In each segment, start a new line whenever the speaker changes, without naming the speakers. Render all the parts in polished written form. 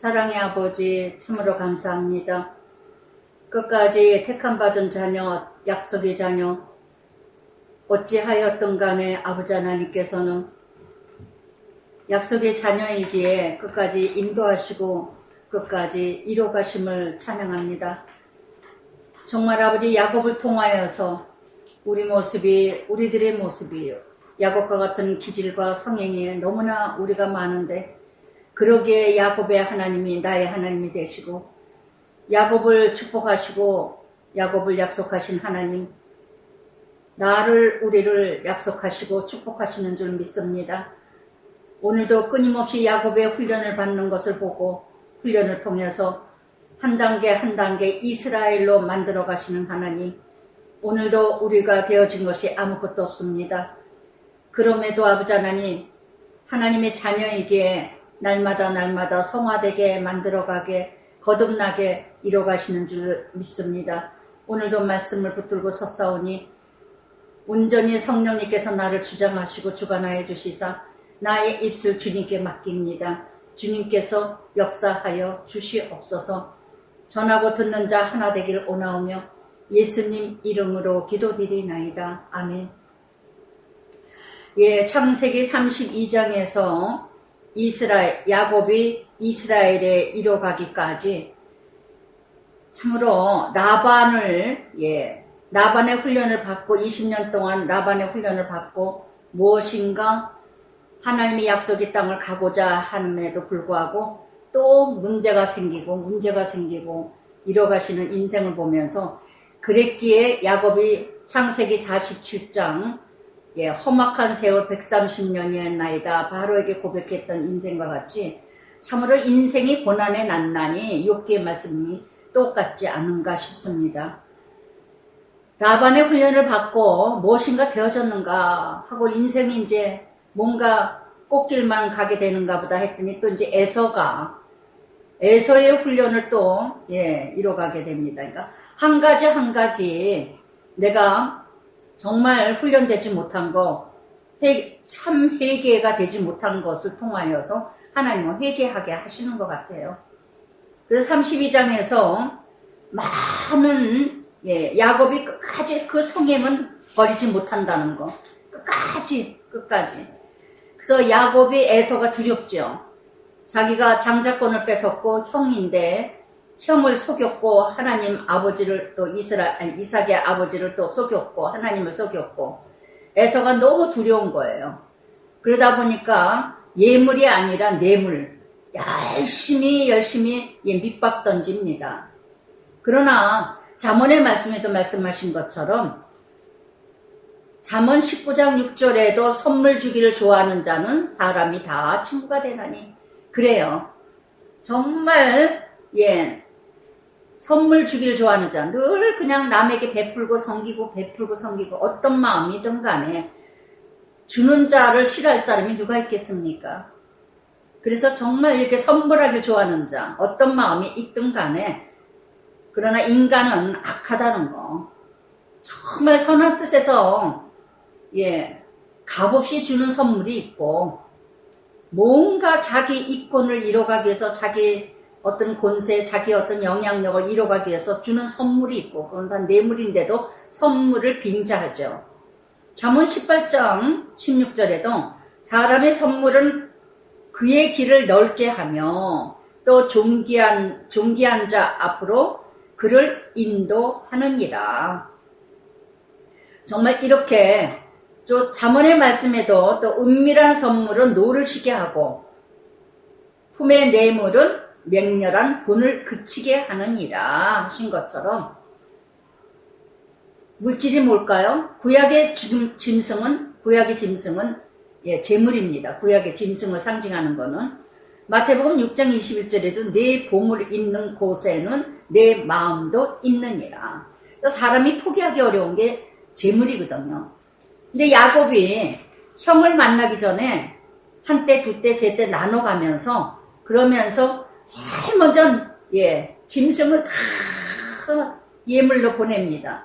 사랑의 아버지 참으로 감사합니다. 끝까지 택함받은 자녀, 약속의 자녀, 어찌하였든 간에 아버지 하나님께서는 약속의 자녀이기에 끝까지 인도하시고 끝까지 이뤄가심을 찬양합니다. 정말 아버지 야곱을 통하여서 우리들의 모습이 야곱과 같은 기질과 성향이 너무나 우리가 많은데, 그러기에 야곱의 하나님이 나의 하나님이 되시고 야곱을 축복하시고 야곱을 약속하신 하나님, 우리를 약속하시고 축복하시는 줄 믿습니다. 오늘도 끊임없이 야곱의 훈련을 받는 것을 보고 훈련을 통해서 한 단계 한 단계 이스라엘로 만들어 가시는 하나님, 오늘도 우리가 되어진 것이 아무것도 없습니다. 그럼에도 아버지 하나님, 하나님의 자녀이기에 날마다 성화되게 만들어가게 거듭나게 이뤄가시는 줄 믿습니다. 오늘도 말씀을 붙들고 섰사오니 온전히 성령님께서 나를 주장하시고 주관하여 주시사 나의 입술 주님께 맡깁니다. 주님께서 역사하여 주시옵소서. 전하고 듣는 자 하나 되길 원하오며 예수님 이름으로 기도드리나이다. 아멘. 창세기 32장에서 야곱이 이스라엘에 이뤄가기까지 참으로 라반의 훈련을 받고 20년 동안 라반의 훈련을 받고 무엇인가 하나님의 약속의 땅을 가고자 함에도 불구하고 또 문제가 생기고 이뤄가시는 인생을 보면서, 그랬기에 야곱이 창세기 47장 험악한 세월 130년이었나이다 바로에게 고백했던 인생과 같이 참으로 인생이 고난의 난난이 욥기의 말씀이 똑같지 않은가 싶습니다. 라반의 훈련을 받고 무엇인가 되어졌는가 하고 인생이 이제 뭔가 꽃길만 가게 되는가 보다 했더니 또 이제 에서의 훈련을 또 이뤄가게 됩니다. 그러니까 한 가지 내가 정말 훈련되지 못한 거, 참 회개가 되지 못한 것을 통하여서 하나님은 회개하게 하시는 것 같아요. 그래서 32장에서 많은 야곱이 끝까지 그 성행은 버리지 못한다는 거, 끝까지. 그래서 야곱이 에서가 두렵죠. 자기가 장자권을 뺏었고 형인데 형을 속였고 하나님 아버지를 또 이삭의 아버지를 또 속였고 하나님을 속였고, 에서가 너무 두려운 거예요. 그러다 보니까 예물이 아니라 뇌물, 열심히 밑밥 던집니다. 그러나 잠언의 말씀에도 말씀하신 것처럼 잠언 19장 6절에도 선물 주기를 좋아하는 자는 사람이 다 친구가 되나니, 그래요. 정말 선물 주기를 좋아하는 자, 늘 그냥 남에게 베풀고 섬기고 어떤 마음이든 간에 주는 자를 싫어할 사람이 누가 있겠습니까? 그래서 정말 이렇게 선물하기를 좋아하는 자, 어떤 마음이 있든 간에, 그러나 인간은 악하다는 거, 정말 선한 뜻에서 값없이 주는 선물이 있고, 뭔가 자기 이권을 이뤄가기 위해서 자기 어떤 권세, 자기 어떤 영향력을 이뤄가기 위해서 주는 선물이 있고, 그건 다 뇌물인데도 선물을 빙자하죠. 잠언 18장 16절에도 사람의 선물은 그의 길을 넓게 하며 또 존귀한 자 앞으로 그를 인도하느니라. 정말 이렇게 또 잠언의 말씀에도 또 은밀한 선물은 노를 쉬게 하고 품의 뇌물은 맹렬한 분을 그치게 하느니라 하신 것처럼, 물질이 뭘까요? 구약의 짐승은 재물입니다. 구약의 짐승을 상징하는 거는 마태복음 6장 21절에도 내 보물 있는 곳에는 내 마음도 있느니라. 사람이 포기하기 어려운 게 재물이거든요. 근데 야곱이 형을 만나기 전에 한때, 두때, 세때 나눠가면서 그러면서 제일 먼저 짐승을 다 예물로 보냅니다.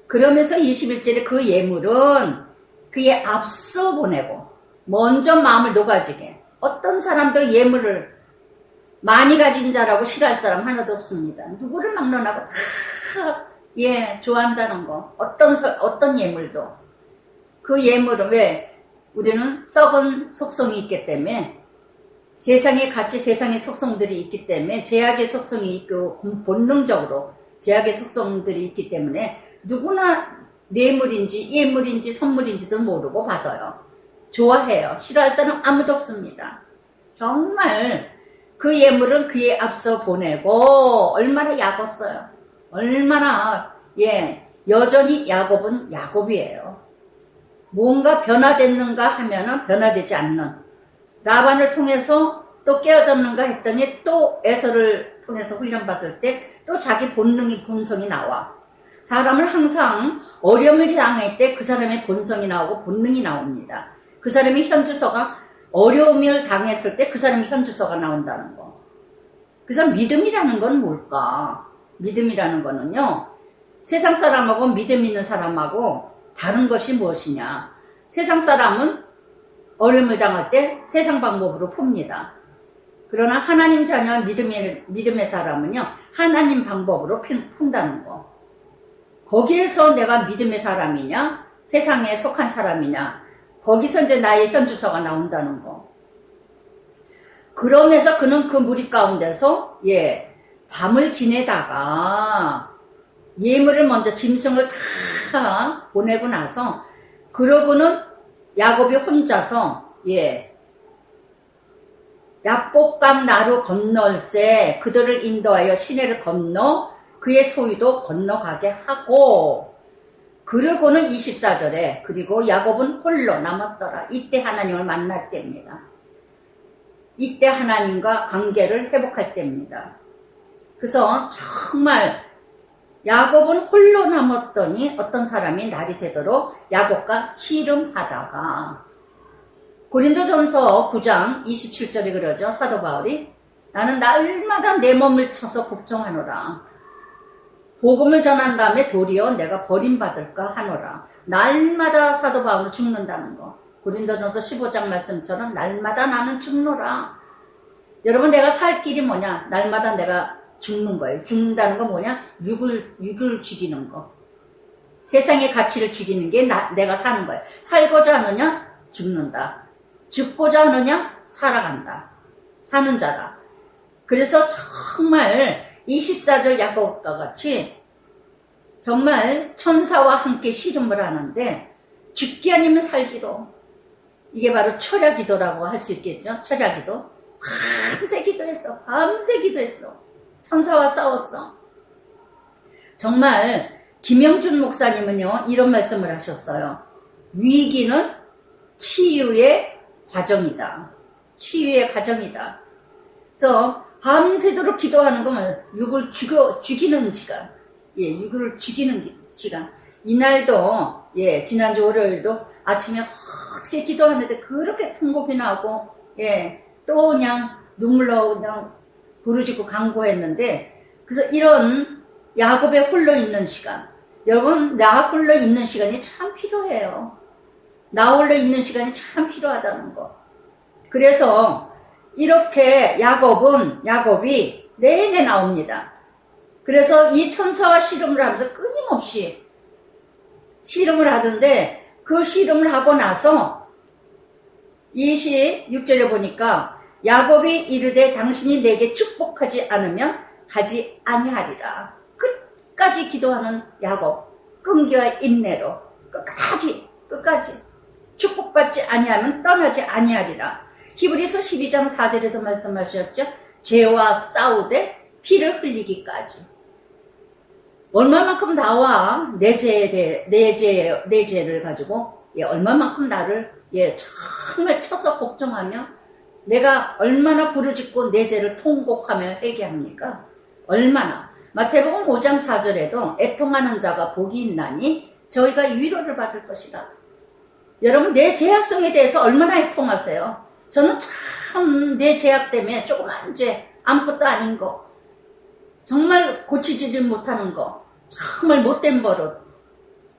그러면서 21절에 그 예물은 그에 앞서 보내고 먼저 마음을 녹아지게, 어떤 사람도 예물을 많이 가진 자라고 싫어할 사람 하나도 없습니다. 누구를 막론하고 다, 좋아한다는 거. 어떤 예물도. 그 예물은 왜? 우리는 썩은 속성이 있기 때문에, 세상의 가치, 세상의 속성들이 있기 때문에, 제약의 속성이 있고, 본능적으로 제약의 속성들이 있기 때문에, 누구나 뇌물인지, 예물인지, 선물인지도 모르고 받아요. 좋아해요. 싫어할 사람 아무도 없습니다. 정말, 그 예물은 그에 앞서 보내고 얼마나 야곱어요. 얼마나 여전히 야곱은 야곱이에요. 뭔가 변화됐는가 하면은 변화되지 않는, 라반을 통해서 또 깨어졌는가 했더니 또 에서를 통해서 훈련받을 때 또 자기 본성이 나와. 사람은 항상 어려움을 당할 때 그 사람의 본성이 나오고 본능이 나옵니다. 그 사람의 현주소가 어려움을 당했을 때 그 사람의 현주소가 나온다는 거. 그래서 믿음이라는 건 뭘까? 믿음이라는 거는요, 세상 사람하고 믿음 있는 사람하고 다른 것이 무엇이냐? 세상 사람은 어려움을 당할 때 세상 방법으로 풉니다. 그러나 하나님 자녀 믿음의 사람은요, 하나님 방법으로 푼다는 거. 거기에서 내가 믿음의 사람이냐, 세상에 속한 사람이냐, 거기서 이제 나의 현주소가 나온다는 거. 그러면서 그는 그 무리 가운데서 밤을 지내다가 예물을 먼저 짐승을 다 보내고 나서, 그러고는 야곱이 혼자서 야복강 나루 건널새 그들을 인도하여 시내를 건너 그의 소유도 건너가게 하고, 그러고는 24절에 그리고 야곱은 홀로 남았더라. 이때 하나님을 만날 때입니다. 이때 하나님과 관계를 회복할 때입니다. 그래서 정말 야곱은 홀로 남았더니 어떤 사람이 날이 새도록 야곱과 씨름하다가, 고린도전서 9장 27절에 그러죠. 사도 바울이 나는 날마다 내 몸을 쳐서 복종하노라. 복음을 전한 다음에 도리어 내가 버림받을까 하노라. 날마다 사도 바울은 죽는다는 거. 고린도전서 15장 말씀처럼 날마다 나는 죽노라. 여러분, 내가 살 길이 뭐냐? 날마다 내가 죽는 거예요. 죽는다는 건 뭐냐? 육을 죽이는 거. 세상의 가치를 죽이는 게 내가 사는 거예요. 살고자 하느냐? 죽는다. 죽고자 하느냐? 살아간다. 사는 자라. 그래서 정말 24절 야곱과 같이 정말 천사와 함께 씨름을 하는데, 죽기 아니면 살기로. 이게 바로 철야기도라고 할 수 있겠죠. 철야기도. 밤새 기도했어. 밤새 기도했어. 천사와 싸웠어. 정말 김영준 목사님은요, 이런 말씀을 하셨어요. 위기는 치유의 과정이다. 치유의 과정이다. 그래서 밤새도록 기도하는 거면 육을 죽이는 시간. 육을 죽이는 시간. 이날도, 지난주 월요일도 아침에 어떻게 기도하는데 그렇게 통곡이 나고, 또 그냥 눈물로 그냥 부르짖고 간구했는데, 그래서 이런 야곱의 홀로 있는 시간. 여러분, 나 홀로 있는 시간이 참 필요해요. 나 홀로 있는 시간이 참 필요하다는 거. 그래서 이렇게 야곱이 내내 나옵니다. 그래서 이 천사와 씨름을 하면서 끊임없이 씨름을 하던데, 그 씨름을 하고 나서 26절에 보니까 야곱이 이르되 당신이 내게 축복하지 않으면 가지 아니하리라. 끝까지 기도하는 야곱, 끈기와 인내로 끝까지 축복받지 아니하면 떠나지 아니하리라. 히브리서 12장 4절에도 말씀하셨죠. 죄와 싸우되 피를 흘리기까지. 얼마만큼 나와 내 죄를 가지고 얼마만큼 나를 정말 쳐서 복종하며 내가 얼마나 부르짖고 내 죄를 통곡하며 회개합니까? 얼마나. 마태복음 5장 4절에도 애통하는 자가 복이 있나니 저희가 위로를 받을 것이라. 여러분, 내 죄악성에 대해서 얼마나 애통하세요? 저는 참 내 죄악 때문에 조그만 죄, 아무것도 아닌 거, 정말 고치지 못하는 거, 정말 못된 버릇,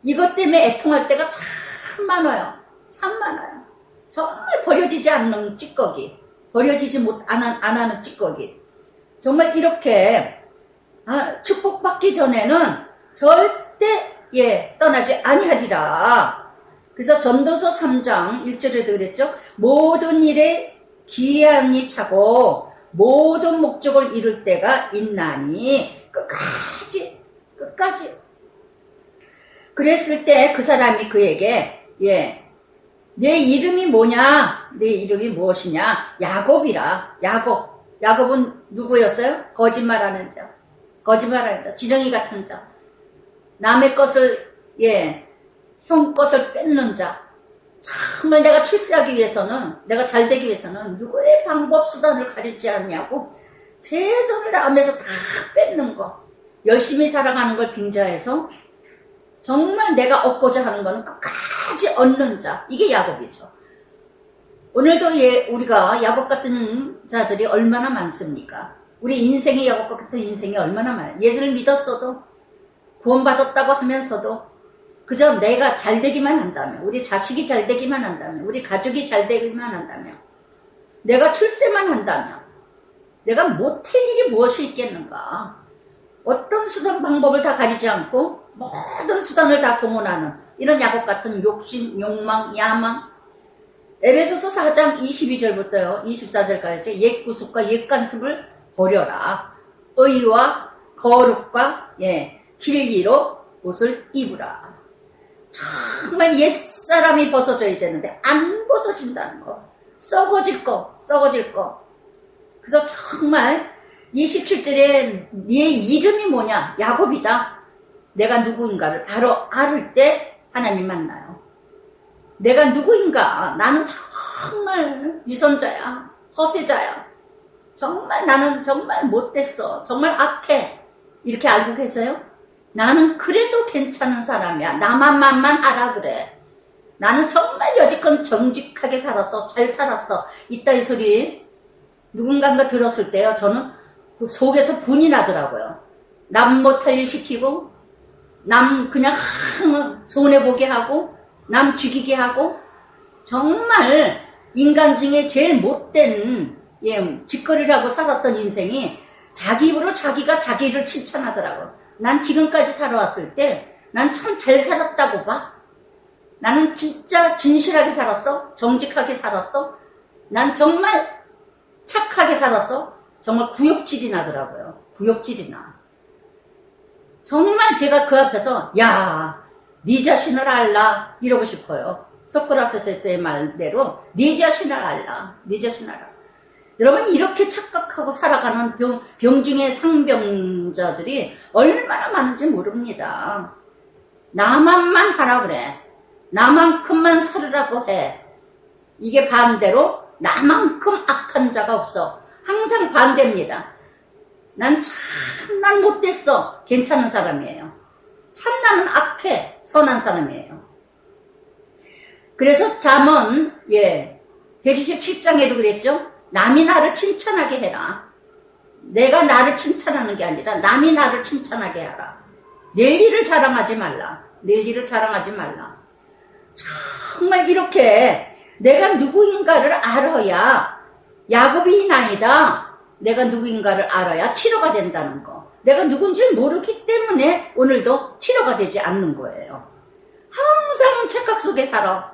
이것 때문에 애통할 때가 참 많아요. 참 많아요. 정말 버려지지 않는 찌꺼기, 버려지지 안 하는 찌꺼기. 정말 이렇게 축복받기 전에는 절대 떠나지 아니하리라. 그래서 전도서 3장 1절에도 그랬죠. 모든 일에 기한이 차고 모든 목적을 이룰 때가 있나니 끝까지 그랬을 때 그 사람이 그에게 내 이름이 뭐냐? 내 이름이 무엇이냐? 야곱이라. 야곱은 누구였어요? 거짓말하는 자, 지렁이 같은 자, 남의 것을 형 것을 뺏는 자. 정말 내가 출세하기 위해서는, 내가 잘되기 위해서는 누구의 방법 수단을 가리지 않냐고 최선을 다하면서 다 뺏는 거, 열심히 살아가는 걸 빙자해서 정말 내가 얻고자 하는 거는 끝까지 얻는 자, 이게 야곱이죠. 오늘도 우리가 야곱 같은 자들이 얼마나 많습니까? 우리 인생의 야곱 같은 인생이 얼마나 많아요. 예수를 믿었어도, 구원받았다고 하면서도 그저 내가 잘 되기만 한다면, 우리 자식이 잘 되기만 한다면, 우리 가족이 잘 되기만 한다면, 내가 출세만 한다면 내가 못할 일이 무엇이 있겠는가? 어떤 수단 방법을 다 가리지 않고 모든 수단을 다 동원하는 이런 야곱 같은 욕심, 욕망, 야망. 에베소서 4장 22절부터요 24절까지 옛 구습과 옛 간습을 버려라. 의와 거룩과 진리로 옷을 입으라. 정말 옛사람이 벗어져야 되는데 안 벗어진다는 거. 썩어질 거. 그래서 정말 27절에 네 이름이 뭐냐? 야곱이다. 내가 누구인가를 바로 알을 때 하나님 만나요. 내가 누구인가? 나는 정말 위선자야. 허세자야. 정말 나는 정말 못됐어. 정말 악해. 이렇게 알고 계세요? 나는 그래도 괜찮은 사람이야. 나만 하라 그래. 나는 정말 여지껏 정직하게 살았어. 잘 살았어. 이따위 소리 누군가가 들었을 때요. 저는 속에서 분이 나더라고요. 남 못할 일 시키고, 남 그냥 손해보게 하고, 남 죽이게 하고, 정말 인간 중에 제일 못된 짓거리를 하고 살았던 인생이 자기 입으로 자기가 자기를 칭찬하더라고요. 난 지금까지 살아왔을 때 난 참 잘 살았다고 봐. 나는 진짜 진실하게 살았어. 정직하게 살았어. 난 정말 착하게 살았어. 정말 구역질이 나더라고요. 구역질이 나. 정말 제가 그 앞에서 네 자신을 알라 이러고 싶어요. 소크라테스의 말대로 네 자신을 알라. 여러분 이렇게 착각하고 살아가는 병중의 상병자들이 얼마나 많은지 모릅니다. 나만만 하라 그래. 나만큼만 살으라고 해. 이게 반대로 나만큼 악한 자가 없어. 항상 반대입니다. 난 못됐어. 괜찮은 사람이에요. 참 나는 악해. 선한 사람이에요. 그래서 잠언 127장에도 그랬죠. 남이 나를 칭찬하게 해라. 내가 나를 칭찬하는 게 아니라 남이 나를 칭찬하게 하라. 내 일을 자랑하지 말라. 정말 이렇게 내가 누구인가를 알아야 야곱이 나이다. 내가 누구인가를 알아야 치료가 된다는 거. 내가 누군지 모르기 때문에 오늘도 치료가 되지 않는 거예요. 항상 착각 속에 살아.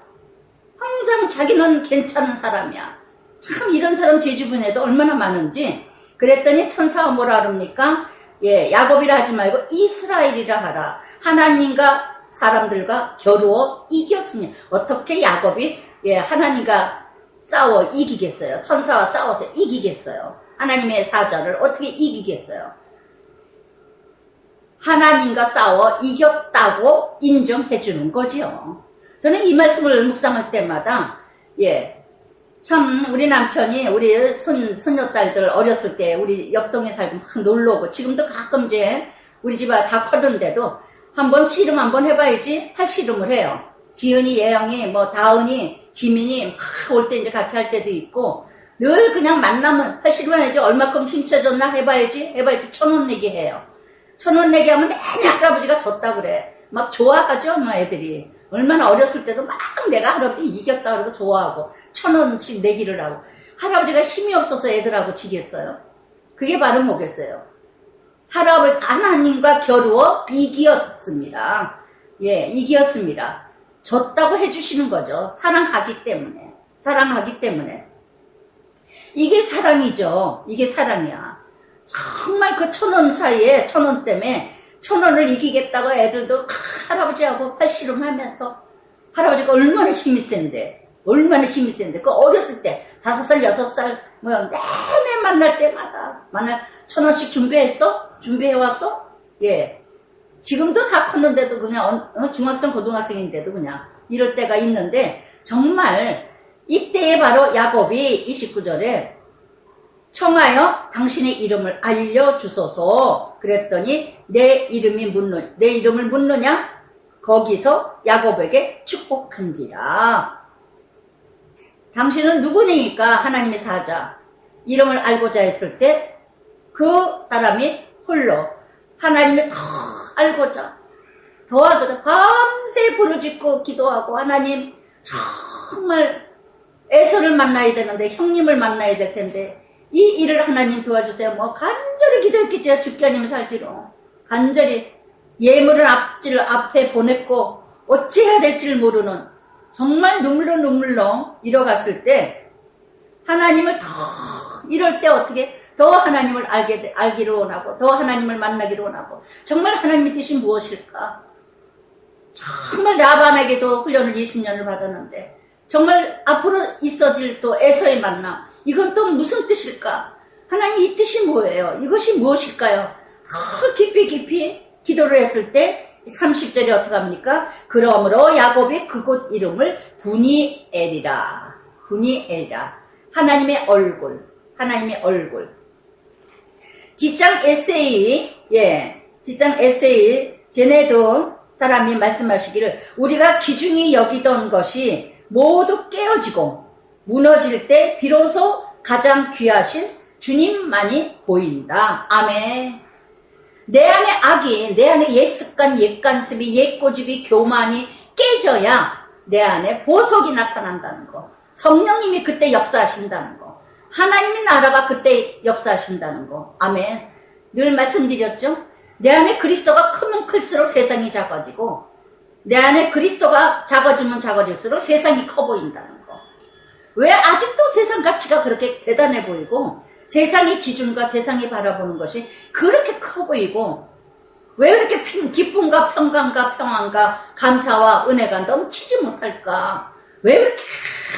항상 자기는 괜찮은 사람이야. 참 이런 사람 제 주변에도 얼마나 많은지. 그랬더니 천사가 뭐라 그럽니까? 야곱이라 하지 말고 이스라엘이라 하라. 하나님과 사람들과 겨루어 이겼으니 어떻게 야곱이 하나님과 싸워 이기겠어요? 천사와 싸워서 이기겠어요? 하나님의 사자를 어떻게 이기겠어요? 하나님과 싸워 이겼다고 인정해 주는 거죠. 저는 이 말씀을 묵상할 때마다 참 우리 남편이 우리 손녀딸들 어렸을 때 우리 옆동에 살고 막 놀러 오고 지금도 가끔 이제 우리 집에 다 컸는데도 한번 씨름 한번 해봐야지 할 씨름을 해요. 지은이, 예영이, 다은이, 지민이 막 올 때 이제 같이 할 때도 있고 늘 그냥 만나면 할 씨름 해야지 얼마큼 힘 세졌나 해봐야지 1,000원 내기 해요. 1,000원 내기 하면 내내 할아버지가 졌다 그래. 막 좋아하죠 애들이. 얼마나 어렸을 때도 막 내가 할아버지 이겼다 그러고 좋아하고 1,000원씩 내기를 하고 할아버지가 힘이 없어서 애들하고 지겠어요. 그게 바로 뭐겠어요? 하나님과 겨루어 이기었습니다. 예, 이기었습니다. 졌다고 해주시는 거죠. 사랑하기 때문에. 사랑하기 때문에. 이게 사랑이죠. 이게 사랑이야. 정말 그 1,000원 사이에 1,000원 때문에 1,000원을 이기겠다고 애들도 할아버지하고 팔씨름 하면서 할아버지가 얼마나 힘이 센데. 얼마나 힘이 센데. 그 어렸을 때 5살, 6살 뭐 내내 만날 때마다 1,000원씩 준비했어? 준비해왔어? 예. 지금도 다 컸는데도 그냥 중학생, 고등학생인데도 그냥 이럴 때가 있는데 정말 이때에 바로 야곱이 29절에 청하여 당신의 이름을 알려주소서 그랬더니 내 이름을 묻느냐? 거기서 야곱에게 축복한지라. 당신은 누구니까 하나님의 사자. 이름을 알고자 했을 때 그 사람이 홀로 하나님의 더 알고자 밤새 부르짖고 기도하고 하나님 정말 에서를 만나야 되는데 형님을 만나야 될 텐데 이 일을 하나님 도와주세요. 뭐 간절히 기도했겠죠. 죽기 아니면 살기로 간절히 예물을 앞에 보냈고 어찌해야 될지를 모르는 정말 눈물로 잃어갔을 때 하나님을 더 이럴 때 어떻게 더 하나님을 알기를 원하고 더 하나님을 만나기를 원하고 정말 하나님의 뜻이 무엇일까? 정말 라반에게도 훈련을 20년을 받았는데 정말 앞으로 있어질 또 에서의 만남 이건 또 무슨 뜻일까? 하나님 이 뜻이 뭐예요? 이것이 무엇일까요? 깊이 기도를 했을 때 30절에 어떻게 합니까? 그러므로 야곱이 그곳 이름을 브니엘이라. 하나님의 얼굴. 뒷장 에세이, 쟤네도 사람이 말씀하시기를 우리가 기중히 여기던 것이 모두 깨어지고 무너질 때 비로소 가장 귀하신 주님만이 보인다. 아멘. 내 안에 악이, 내 안에 옛 습관, 옛 간섭이, 옛 고집이, 교만이 깨져야 내 안에 보석이 나타난다는 거. 성령님이 그때 역사하신다는 거. 하나님의 나라가 그때 역사하신다는 거. 아멘. 늘 말씀드렸죠? 내 안에 그리스도가 크면 클수록 세상이 작아지고 내 안에 그리스도가 작아지면 작아질수록 세상이 커 보인다는 거. 왜 아직도 세상 가치가 그렇게 대단해 보이고 세상의 기준과 세상이 바라보는 것이 그렇게 커 보이고 왜 그렇게 기쁨과 평강과 평안과 감사와 은혜가 넘치지 못할까? 왜 그렇게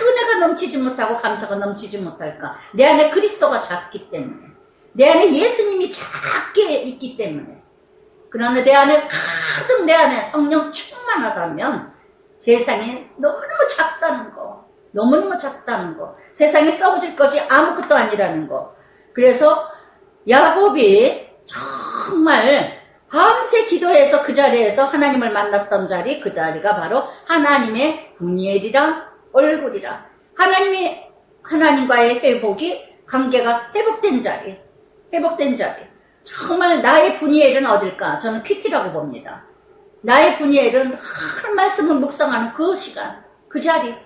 은혜가 넘치지 못하고 감사가 넘치지 못할까? 내 안에 그리스도가 작기 때문에 내 안에 예수님이 작게 있기 때문에 그러나 내 안에 가득 내 안에 성령 충만하다면 세상이 너무너무 작다는 거 세상에 썩어질 것이 아무것도 아니라는 거. 그래서 야곱이 정말 밤새 기도해서 그 자리에서 하나님을 만났던 자리, 그 자리가 바로 하나님의 브니엘이라 얼굴이라. 하나님과의 관계가 회복된 자리. 정말 나의 브니엘은 어딜까? 저는 큐티라고 봅니다. 나의 브니엘은 늘 말씀을 묵상하는 그 시간, 그 자리가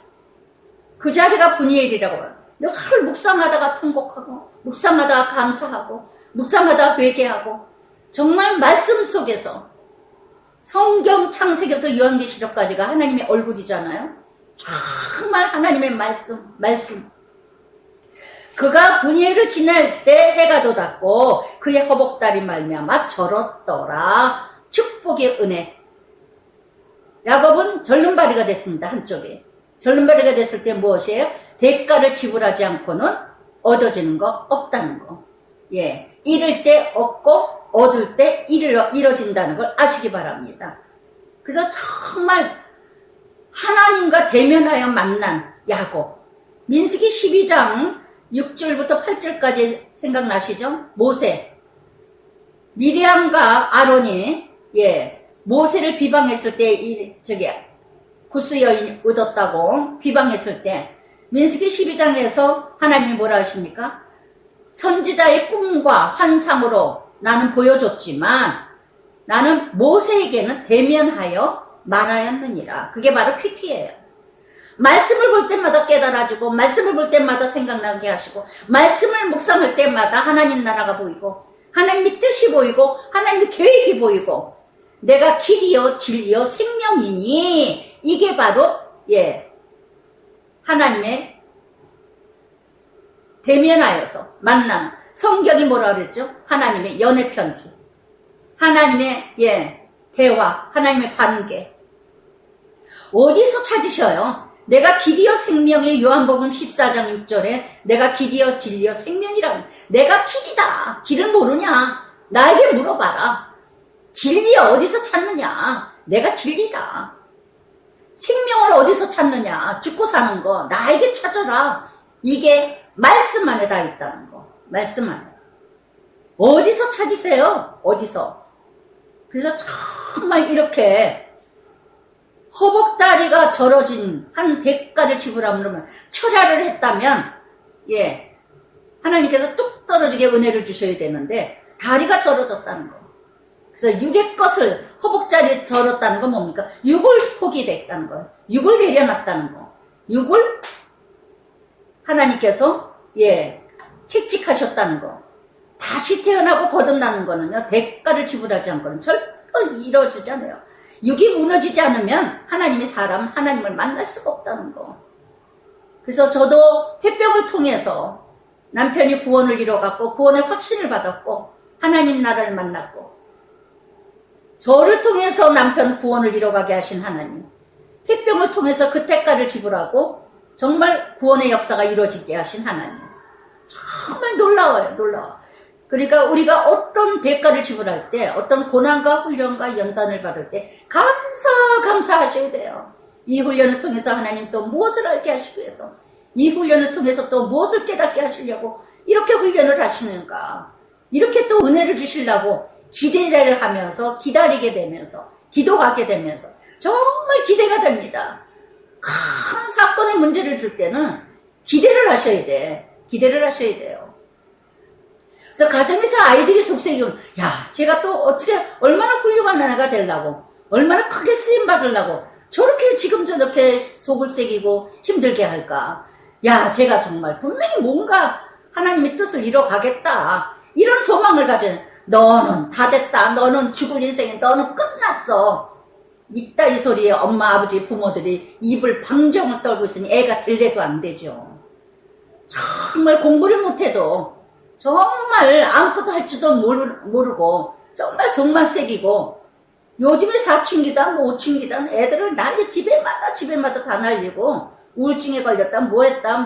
브니엘이라고 해요. 늘 묵상하다가 통곡하고, 묵상하다가 감사하고, 묵상하다가 회개하고, 정말 말씀 속에서 성경 창세기부터 요한계시록까지가 하나님의 얼굴이잖아요. 정말 하나님의 말씀. 그가 브니엘을 지날 때 해가 돋았고 그의 허복다리 말미암아 절었더라. 축복의 은혜. 야곱은 절름발이가 됐습니다. 한쪽에. 절름발이가 됐을 때 무엇이에요? 대가를 지불하지 않고는 얻어지는 거 없다는 거. 예, 잃을 때 얻고 얻을 때 이뤄진다는 걸 아시기 바랍니다. 그래서 정말 하나님과 대면하여 만난 야곱. 민수기 12장 6절부터 8절까지 생각나시죠? 모세. 미리암과 아론이 모세를 비방했을 때 구스 여인 얻었다고 비방했을 때 민수기 12장에서 하나님이 뭐라 하십니까? 선지자의 꿈과 환상으로 나는 보여줬지만 나는 모세에게는 대면하여 말하였느니라. 그게 바로 큐티예요. 말씀을 볼 때마다 깨달아지고 말씀을 볼 때마다 생각나게 하시고 말씀을 묵상할 때마다 하나님 나라가 보이고 하나님의 뜻이 보이고 하나님의 계획이 보이고 내가 길이요 진리요 생명이니 이게 바로 하나님의 대면하여서 만남. 성경이 뭐라 그랬죠? 하나님의 연애 편지, 하나님의 대화, 하나님의 관계. 어디서 찾으셔요? 내가 길이요 생명의 요한복음 14장 6절에 내가 길이요 진리요 생명이라는, 내가 길이다. 길을 모르냐? 나에게 물어봐라. 진리 어디서 찾느냐? 내가 진리다. 생명을 어디서 찾느냐? 죽고 사는 거 나에게 찾아라. 이게 말씀 안에 다 있다는 거. 말씀 안에. 어디서 찾으세요? 어디서? 그래서 정말 이렇게 허벅다리가 절어진 한 대가를 지불하면 철야를 했다면 하나님께서 뚝 떨어지게 은혜를 주셔야 되는데 다리가 절어졌다는 거. 그래서 육의 것을 허벅다리에 절었다는 건 뭡니까? 육을 포기됐다는 거예요. 육을 내려놨다는 거. 육을 하나님께서 채찍하셨다는 거. 다시 태어나고 거듭나는 거는요, 대가를 지불하지 않고는 절대 이루어지지 않아요. 육이 무너지지 않으면 하나님의 사람, 하나님을 만날 수가 없다는 거. 그래서 저도 폐병을 통해서 남편이 구원을 이뤄갖고 구원의 확신을 받았고 하나님 나라를 만났고, 저를 통해서 남편 구원을 이뤄가게 하신 하나님, 폐병을 통해서 그 대가를 지불하고 정말 구원의 역사가 이루어지게 하신 하나님, 정말 놀라워요. 놀라워. 그러니까 우리가 어떤 대가를 지불할 때, 어떤 고난과 훈련과 연단을 받을 때 감사하셔야 돼요. 이 훈련을 통해서 하나님 또 무엇을 알게 하시기 위해서, 이 훈련을 통해서 또 무엇을 깨닫게 하시려고 이렇게 훈련을 하시는가, 이렇게 또 은혜를 주시려고 기대를 하면서 기다리게 되면서 기도하게 되면서 정말 기대가 됩니다. 큰 사건의 문제를 줄 때는 기대를 하셔야 돼. 기대를 하셔야 돼요. 그래서 가정에서 아이들이 속삭이면, 야, 제가 또 어떻게 얼마나 훌륭한 아내가 되려고, 얼마나 크게 쓰임 받으려고 저렇게 지금 저렇게 속을 새기고 힘들게 할까. 야, 제가 정말 분명히 뭔가 하나님의 뜻을 이뤄가겠다, 이런 소망을 가진, 너는 다 됐다, 너는 죽을 인생이, 너는 끝났어, 이따 이 소리에 엄마, 아버지, 부모들이 입을 방정을 떨고 있으니 애가 될래도 안 되죠. 정말 공부를 못해도 정말 아무것도 할 줄도 모르고 정말 속만 새기고, 요즘에 사춘기다 오춘기다 애들을 난리 집에마다 다 날리고 우울증에 걸렸다 뭐했다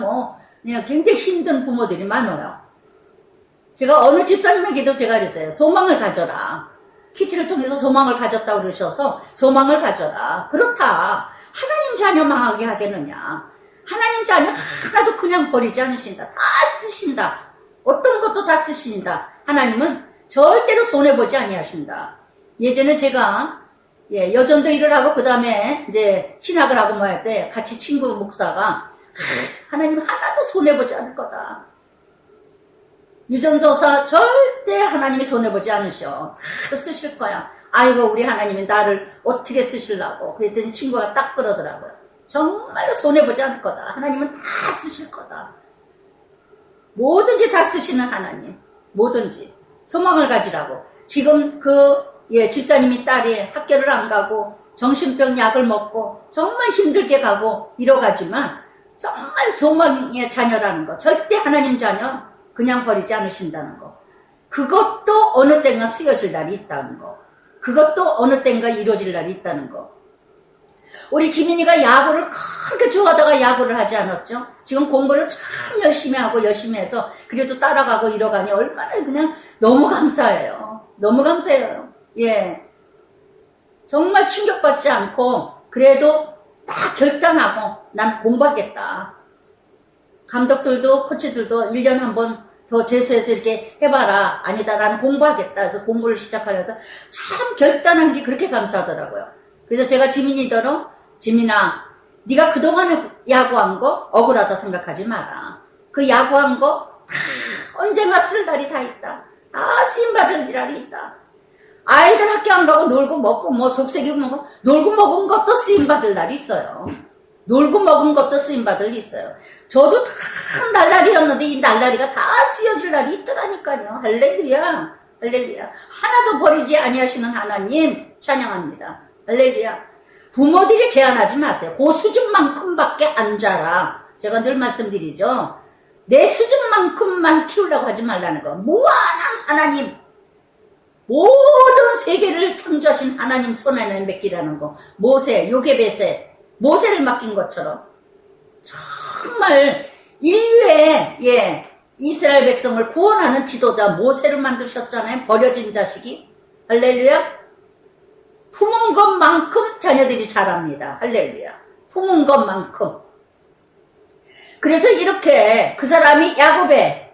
그냥 굉장히 힘든 부모들이 많아요. 제가 어느 집사님에게도 제가 그랬어요. 소망을 가져라. 키티를 통해서 소망을 가졌다고 그러셔서 소망을 가져라. 그렇다. 하나님 자녀 망하게 하겠느냐. 하나님 자녀 하나도 그냥 버리지 않으신다. 다 쓰신다. 어떤 것도 다 쓰신다. 하나님은 절대로 손해보지 아니하신다. 예전에 제가 여전도 일을 하고 그 다음에 이제 신학을 하고 할 때 같이 친구 목사가 하나님 하나도 손해보지 않을 거다. 유전도사 절대 하나님이 손해보지 않으셔. 다 쓰실 거야. 아이고 우리 하나님이 나를 어떻게 쓰시려고. 그랬더니 친구가 딱 그러더라고요. 정말로 손해보지 않을 거다. 하나님은 다 쓰실 거다. 뭐든지 다 쓰시는 하나님. 뭐든지. 소망을 가지라고. 지금 집사님이 딸이 학교를 안 가고 정신병 약을 먹고 정말 힘들게 가고 이러가지만 정말 소망의 자녀라는 거. 절대 하나님 자녀 그냥 버리지 않으신다는 거. 그것도 어느 땐가 쓰여질 날이 있다는 거. 그것도 어느 땐가 이루어질 날이 있다는 거. 우리 지민이가 야구를 크게 좋아하다가 야구를 하지 않았죠? 지금 공부를 참 열심히 하고 열심히 해서 그래도 따라가고 이러가니 얼마나 그냥 너무 감사해요. 너무 감사해요. 정말 충격받지 않고 그래도 딱 결단하고 난 공부하겠다. 감독들도 코치들도 1년에 한 번 더 재수해서 이렇게 해봐라. 아니다, 나는 공부하겠다. 그래서 공부를 시작하려서 참 결단한 게 그렇게 감사하더라고요. 그래서 제가 지민이더러, 지민아, 네가 그동안에 야구한 거 억울하다 생각하지 마라. 그 야구한 거 언젠가 쓸 날이 다 있다. 다 쓰임받을 날이 있다. 아이들 학교 안 가고 놀고 먹고 속색이고 놀고 먹은 것도 쓰임받을 날이 있어요. 놀고 먹은 것도 쓰임받을 일 있어요. 저도 다 날라리였는데 이 날라리가 다 쓰여질 날이 있더라니까요. 할렐루야. 할렐루야. 하나도 버리지 아니하시는 하나님 찬양합니다. 할렐루야. 부모들이 제한하지 마세요. 그 수준만큼밖에 안 자라. 제가 늘 말씀드리죠. 내 수준만큼만 키우려고 하지 말라는 거. 무한한 하나님, 모든 세계를 창조하신 하나님 손안에 맡기라는 거. 모세, 요게벳에 모세를 맡긴 것처럼 정말 인류의 이스라엘 백성을 구원하는 지도자 모세를 만드셨잖아요. 버려진 자식이. 할렐루야. 품은 것만큼 자녀들이 자랍니다. 할렐루야. 품은 것만큼. 그래서 이렇게 그 사람이 야곱의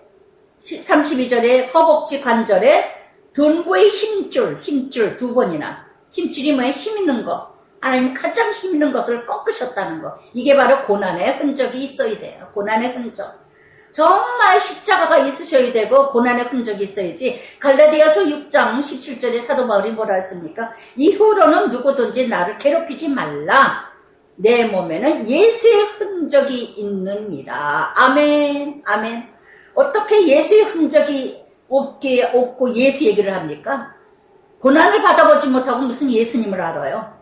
32절에 허벅지 관절에 둔부의 힘줄 두 번이나. 힘줄이 뭐예요? 힘 있는 거. 하나님 가장 힘 있는 것을 꺾으셨다는 거. 이게 바로 고난의 흔적이 있어야 돼요. 고난의 흔적. 정말 십자가가 있으셔야 되고 고난의 흔적이 있어야지. 갈라디아서 6장 17절에 사도 바울이 뭐라 했습니까? 이후로는 누구든지 나를 괴롭히지 말라. 내 몸에는 예수의 흔적이 있느니라. 아멘. 아멘. 어떻게 예수의 흔적이 없고 예수 얘기를 합니까? 고난을 받아보지 못하고 무슨 예수님을 알아요?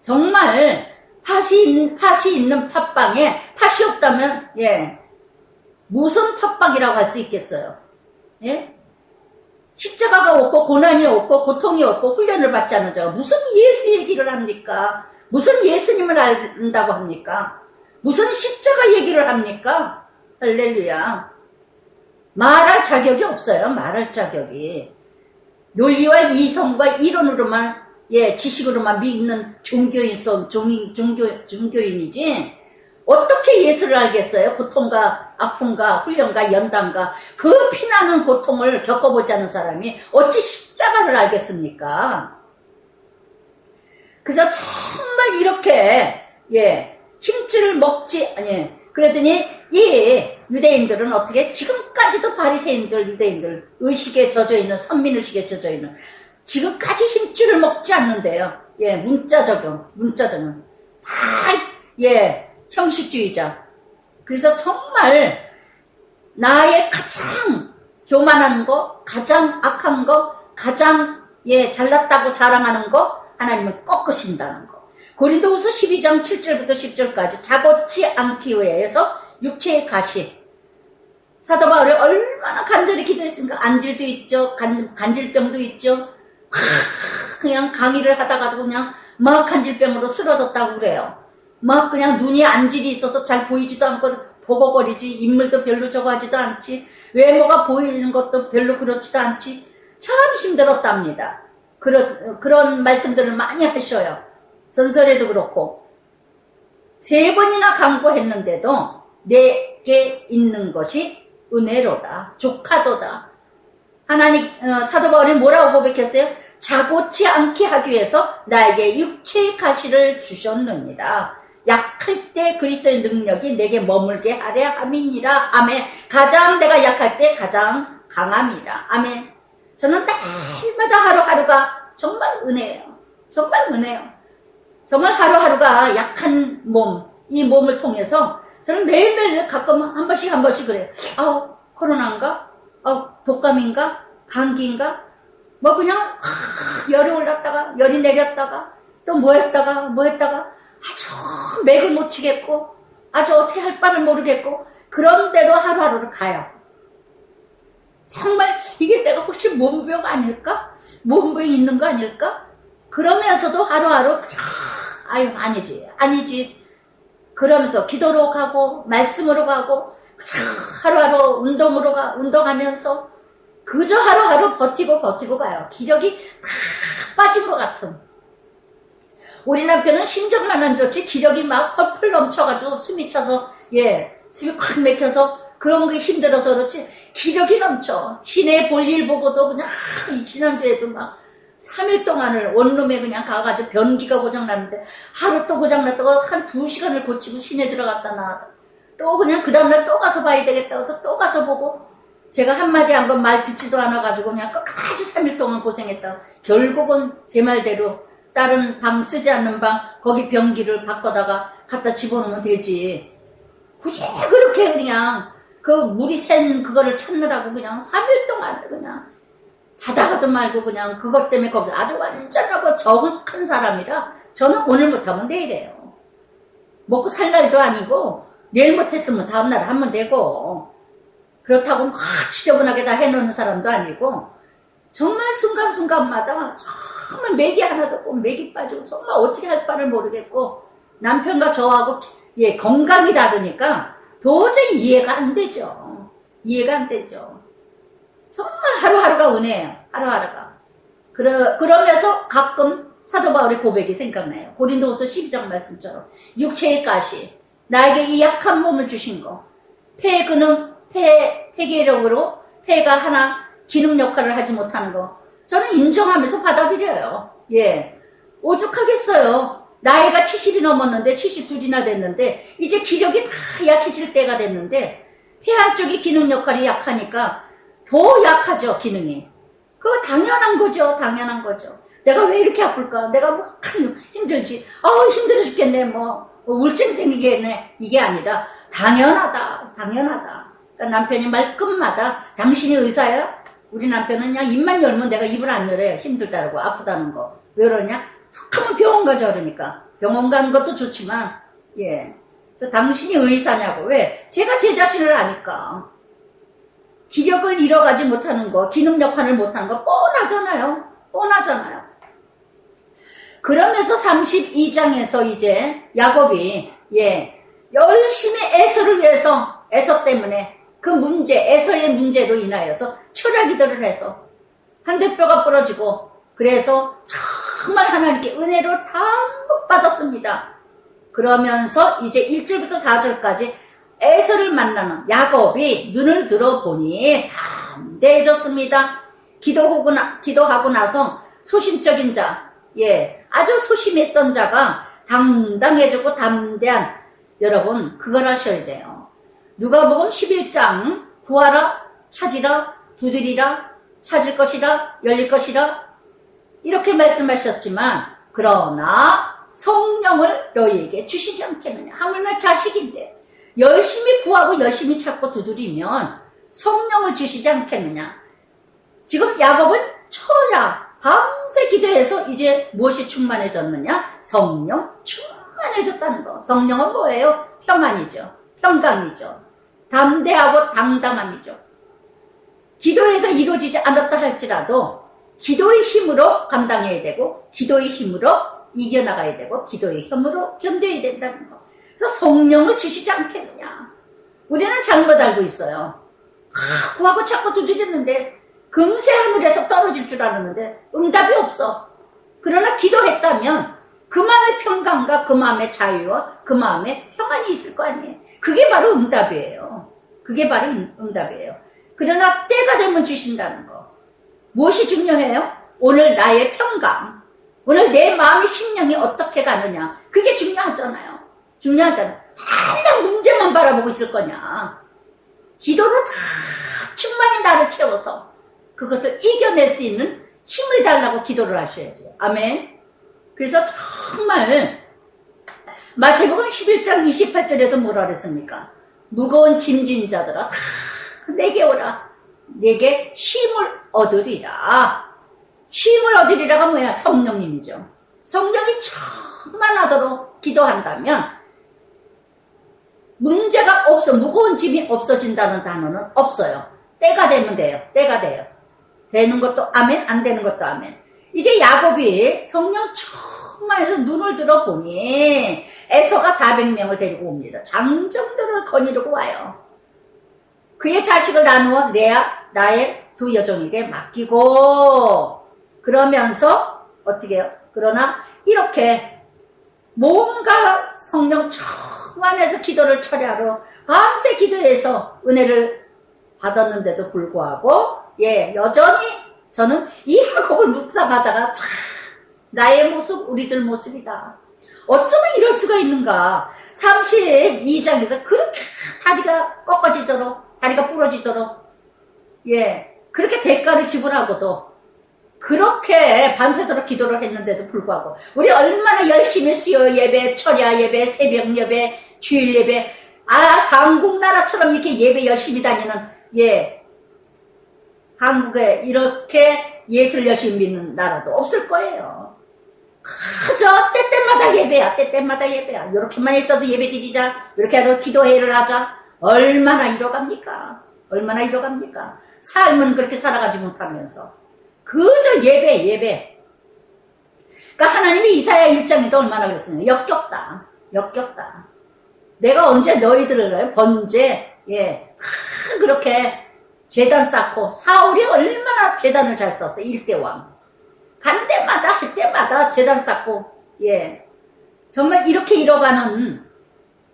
정말 팥이 있는 팥빵에 팥이 없다면 무슨 팥빵이라고 할 수 있겠어요? 예? 십자가가 없고 고난이 없고 고통이 없고 훈련을 받지 않는 자가 무슨 예수 얘기를 합니까? 무슨 예수님을 안다고 합니까? 무슨 십자가 얘기를 합니까? 할렐루야. 말할 자격이 없어요. 말할 자격이. 논리와 이성과 이론으로만 지식으로만 믿는 종교인이지 어떻게 예수를 알겠어요? 고통과 아픔과 훈련과 연단과 그 피나는 고통을 겪어보지 않은 사람이 어찌 십자가를 알겠습니까? 그래서 정말 이렇게 힘줄을 먹지 그랬더니 이 유대인들은 어떻게 지금까지도 바리새인들 유대인들 의식에 젖어있는 선민의식에 젖어있는 지금까지 힘줄을 먹지 않는데요. 문자 적용은 다 형식주의자. 그래서 정말 나의 가장 교만한 거, 가장 악한 거, 가장 잘났다고 자랑하는 거 하나님은 꺾으신다는 거. 고린도후서 12장 7절부터 10절까지 자고치 않기 위해서 육체의 가시. 사도 바울이 얼마나 간절히 기도했습니까? 안질도 있죠. 간질병도 있죠. 그냥 강의를 하다가도 그냥 막 간질병으로 쓰러졌다고 그래요. 막 그냥 눈이 안질이 있어서 잘 보이지도 않고 보고거리지. 인물도 별로 저거 하지도 않지. 외모가 보이는 것도 별로 그렇지도 않지. 참 힘들었답니다. 그런 말씀들을 많이 하셔요. 전설에도 그렇고 3번이나 강구했는데도 내게 있는 것이 은혜로다. 조카도다. 하나님 사도 바울이 뭐라고 고백했어요? 자고치 않게 하기 위해서 나에게 육체의 가시를 주셨느니라. 약할 때 그리스도의 능력이 내게 머물게 하려 함이니라. 아멘. 가장 내가 약할 때 가장 강함이라. 아멘. 저는 날마다 하루하루가 정말 은혜예요. 정말 은혜예요. 정말 하루하루가 약한 몸, 이 몸을 통해서 저는 매일매일 가끔 한 번씩 그래요. 코로나인가? 독감인가? 감기인가? 뭐 그냥 열이 올랐다가 열이 내렸다가 또 뭐 했다가 아주 맥을 못 치겠고 아주 어떻게 할 바를 모르겠고 그런데도 하루하루를 가요. 정말 이게 내가 혹시 몸병 아닐까? 몸병이 있는 거 아닐까? 그러면서도 하루하루 아니지 그러면서 기도로 가고 말씀으로 가고 하루하루 운동하면서 그저 하루하루 버티고 가요. 기력이 다 빠진 것 같은. 우리 남편은 심정만 안 좋지 기력이 막 펄펄 넘쳐가지고 숨이 차서 숨이 콱 막혀서 그런 게 힘들어서 그렇지 기력이 넘쳐. 시내 볼일 보고도 그냥 지난주에도 막 3일 동안을 원룸에 그냥 가가지고 변기가 고장났는데 하루 또 고장났다고 한 2시간을 고치고 시내 들어갔다 나왔다. 또 그냥 그 다음날 또 가서 봐야 되겠다 해서 또 가서 보고 제가 한마디 한 건 말 듣지도 않아가지고 그냥 끝까지 3일 동안 고생했다. 결국은 제 말대로 다른 방 쓰지 않는 방 거기 변기를 바꿔다가 갖다 집어넣으면 되지. 굳이 그렇게 그냥 그 물이 샌 그거를 찾느라고 그냥 3일 동안 그냥 자다가도 말고 그냥 그것 때문에 거기 아주 완전하고 정확한 사람이라 저는 오늘 못하면 내일이에요. 먹고 살 날도 아니고 내일 못했으면 다음날 하면 되고 그렇다고 막 지저분하게 다 해놓는 사람도 아니고 정말 순간순간마다 정말 맥이 하나도 없고 맥이 빠지고 정말 어떻게 할 바를 모르겠고 남편과 저하고 건강이 다르니까 도저히 이해가 안 되죠. 이해가 안 되죠. 정말 하루하루가 은혜예요. 하루하루가. 그러면서 가끔 사도 바울의 고백이 생각나요. 고린도후서 12장 말씀처럼 육체의 가시 나에게 이 약한 몸을 주신 거 폐 그는 폐계력으로 폐가 하나 기능 역할을 하지 못하는 거 저는 인정하면서 받아들여요. 예, 오죽하겠어요. 나이가 70이 넘었는데 72이나 됐는데 이제 기력이 다 약해질 때가 됐는데 폐 한쪽이 기능 역할이 약하니까 더 약하죠. 기능이. 그거 당연한 거죠. 당연한 거죠. 내가 왜 이렇게 아플까? 내가 뭐 힘들지. 힘들어 죽겠네. 뭐 우울증 생기겠네. 이게 아니라 당연하다. 당연하다. 그러니까 남편이 말끝마다 당신이 의사야? 우리 남편은 그냥 입만 열면 내가 입을 안 열어요. 힘들다고 아프다는 거. 왜 그러냐? 툭 하면 병원 가자 그러니까. 병원 가는 것도 좋지만 그래서 당신이 의사냐고. 왜? 제가 제 자신을 아니까. 기력을 잃어가지 못하는 거, 기능 역할을 못하는 거 뻔하잖아요. 뻔하잖아요. 그러면서 32장에서 이제 야곱이 열심히 에서를 위해서 에서 때문에 그 문제, 에서의 문제로 인하여서 철야기도를 해서 한대뼈가 부러지고 그래서 정말 하나님께 은혜를 담뿍 받았습니다. 그러면서 이제 1절부터 4절까지 에서를 만나는 야곱이 눈을 들어보니 담대해졌습니다. 기도하고 나서 소심적인 자, 아주 소심했던 자가 당당해지고 담대한 여러분 그걸 하셔야 돼요. 누가복음 11장 구하라 찾으라 두드리라 찾을 것이라 열릴 것이라 이렇게 말씀하셨지만 그러나 성령을 너희에게 주시지 않겠느냐. 하물며 자식인데 열심히 구하고 열심히 찾고 두드리면 성령을 주시지 않겠느냐. 지금 야곱은 철야 밤새 기도해서 이제 무엇이 충만해졌느냐? 성령 충만해졌다는 거. 성령은 뭐예요? 평안이죠. 평강이죠. 담대하고 당당함이죠. 기도에서 이루어지지 않았다 할지라도 기도의 힘으로 감당해야 되고 기도의 힘으로 이겨나가야 되고 기도의 힘으로 견뎌야 된다는 거. 그래서 성령을 주시지 않겠느냐. 우리는 잘못 알고 있어요. 구하고 찾고 두드렸는데 금세 하늘에서 떨어질 줄 알았는데 응답이 없어. 그러나 기도했다면 그 마음의 평강과 그 마음의 자유와 그 마음의 평안이 있을 거 아니에요. 그게 바로 응답이에요. 그게 바로 응답이에요. 그러나 때가 되면 주신다는 거. 무엇이 중요해요? 오늘 나의 평강, 오늘 내 마음의 심령이 어떻게 가느냐. 그게 중요하잖아요. 중요하잖아요. 항상 문제만 바라보고 있을 거냐. 기도로 다 충만히 나를 채워서 그것을 이겨낼 수 있는 힘을 달라고 기도를 하셔야지. 아멘. 그래서 정말 마태복음 11장 28절에도 뭐라 그랬습니까? 무거운 짐진 자들아 다 내게 오라. 내게 쉼을 얻으리라. 쉼을 얻으리라가 뭐야? 성령님이죠. 성령이 충만하도록 기도한다면 문제가 없어. 무거운 짐이 없어진다는 단어는 없어요. 때가 되면 돼요. 때가 돼요. 되는 것도 아멘, 안 되는 것도 아멘. 이제 야곱이 성령 충만해서 눈을 들어보니 에서가 400명을 데리고 옵니다. 장정들을 거느리고 와요. 그의 자식을 나누어 나의 두 여종에게 맡기고 그러면서 어떻게 해요? 그러나 이렇게 뭔가 성령 충만해서 기도를 철야로 밤새 기도해서 은혜를 받았는데도 불구하고 여전히 저는 이 야곱을 묵상하다가 나의 모습 우리들 모습이다. 어쩌면 이럴 수가 있는가. 32장에서 그렇게 다리가 꺾어지도록 다리가 부러지도록 그렇게 대가를 지불하고도 그렇게 밤새도록 기도를 했는데도 불구하고 우리 얼마나 열심히 수요 예배, 철야 예배, 새벽 예배, 주일 예배, 한국 나라처럼 이렇게 예배 열심히 다니는, 한국에 이렇게 예수를 열심히 믿는 나라도 없을 거예요. 그저 때때마다 예배야, 때때마다 예배야. 이렇게만 있어도 예배 드리자, 이렇게 해도 기도회를 하자. 얼마나 잃어갑니까? 얼마나 잃어갑니까? 삶은 그렇게 살아가지 못하면서 그저 예배. 그러니까 하나님이 이사야 1장에도 얼마나 그랬습니까? 역겹다. 내가 언제 너희들을 번제, 그렇게 제단 쌓고, 사울이 얼마나 제단을 잘 썼어, 1대 왕. 갈 때마다, 할 때마다 제단 쌓고, 정말 이렇게 잃어가는,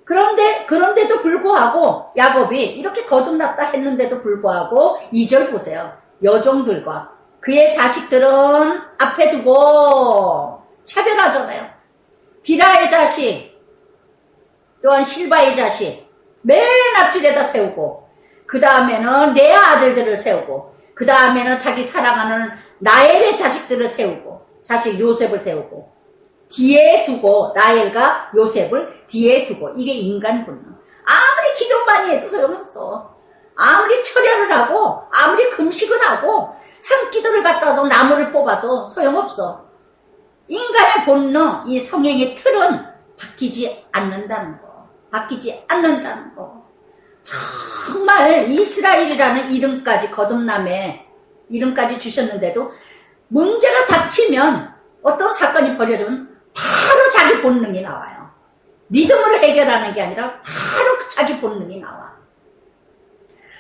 그런데도 불구하고, 야곱이 이렇게 거듭났다 했는데도 불구하고, 2절 보세요. 여종들과 그의 자식들은 앞에 두고 차별하잖아요. 비라의 자식, 또한 실바의 자식, 맨 앞줄에다 세우고, 그 다음에는 레아 아들들을 세우고, 그 다음에는 자기 사랑하는 라헬의 자식들을 세우고, 자식 요셉을 세우고, 뒤에 두고, 라헬과 요셉을 뒤에 두고, 이게 인간 본능. 아무리 기도 많이 해도 소용없어. 아무리 철야를 하고, 아무리 금식을 하고, 산기도를 갖다 와서 나무를 뽑아도 소용없어. 인간의 본능, 이 성행의 틀은 바뀌지 않는다는 거. 바뀌지 않는다는 거. 정말 이스라엘이라는 이름까지, 거듭남의 이름까지 주셨는데도 문제가 닥치면, 어떤 사건이 벌어지면 바로 자기 본능이 나와요. 믿음으로 해결하는 게 아니라 바로 자기 본능이 나와.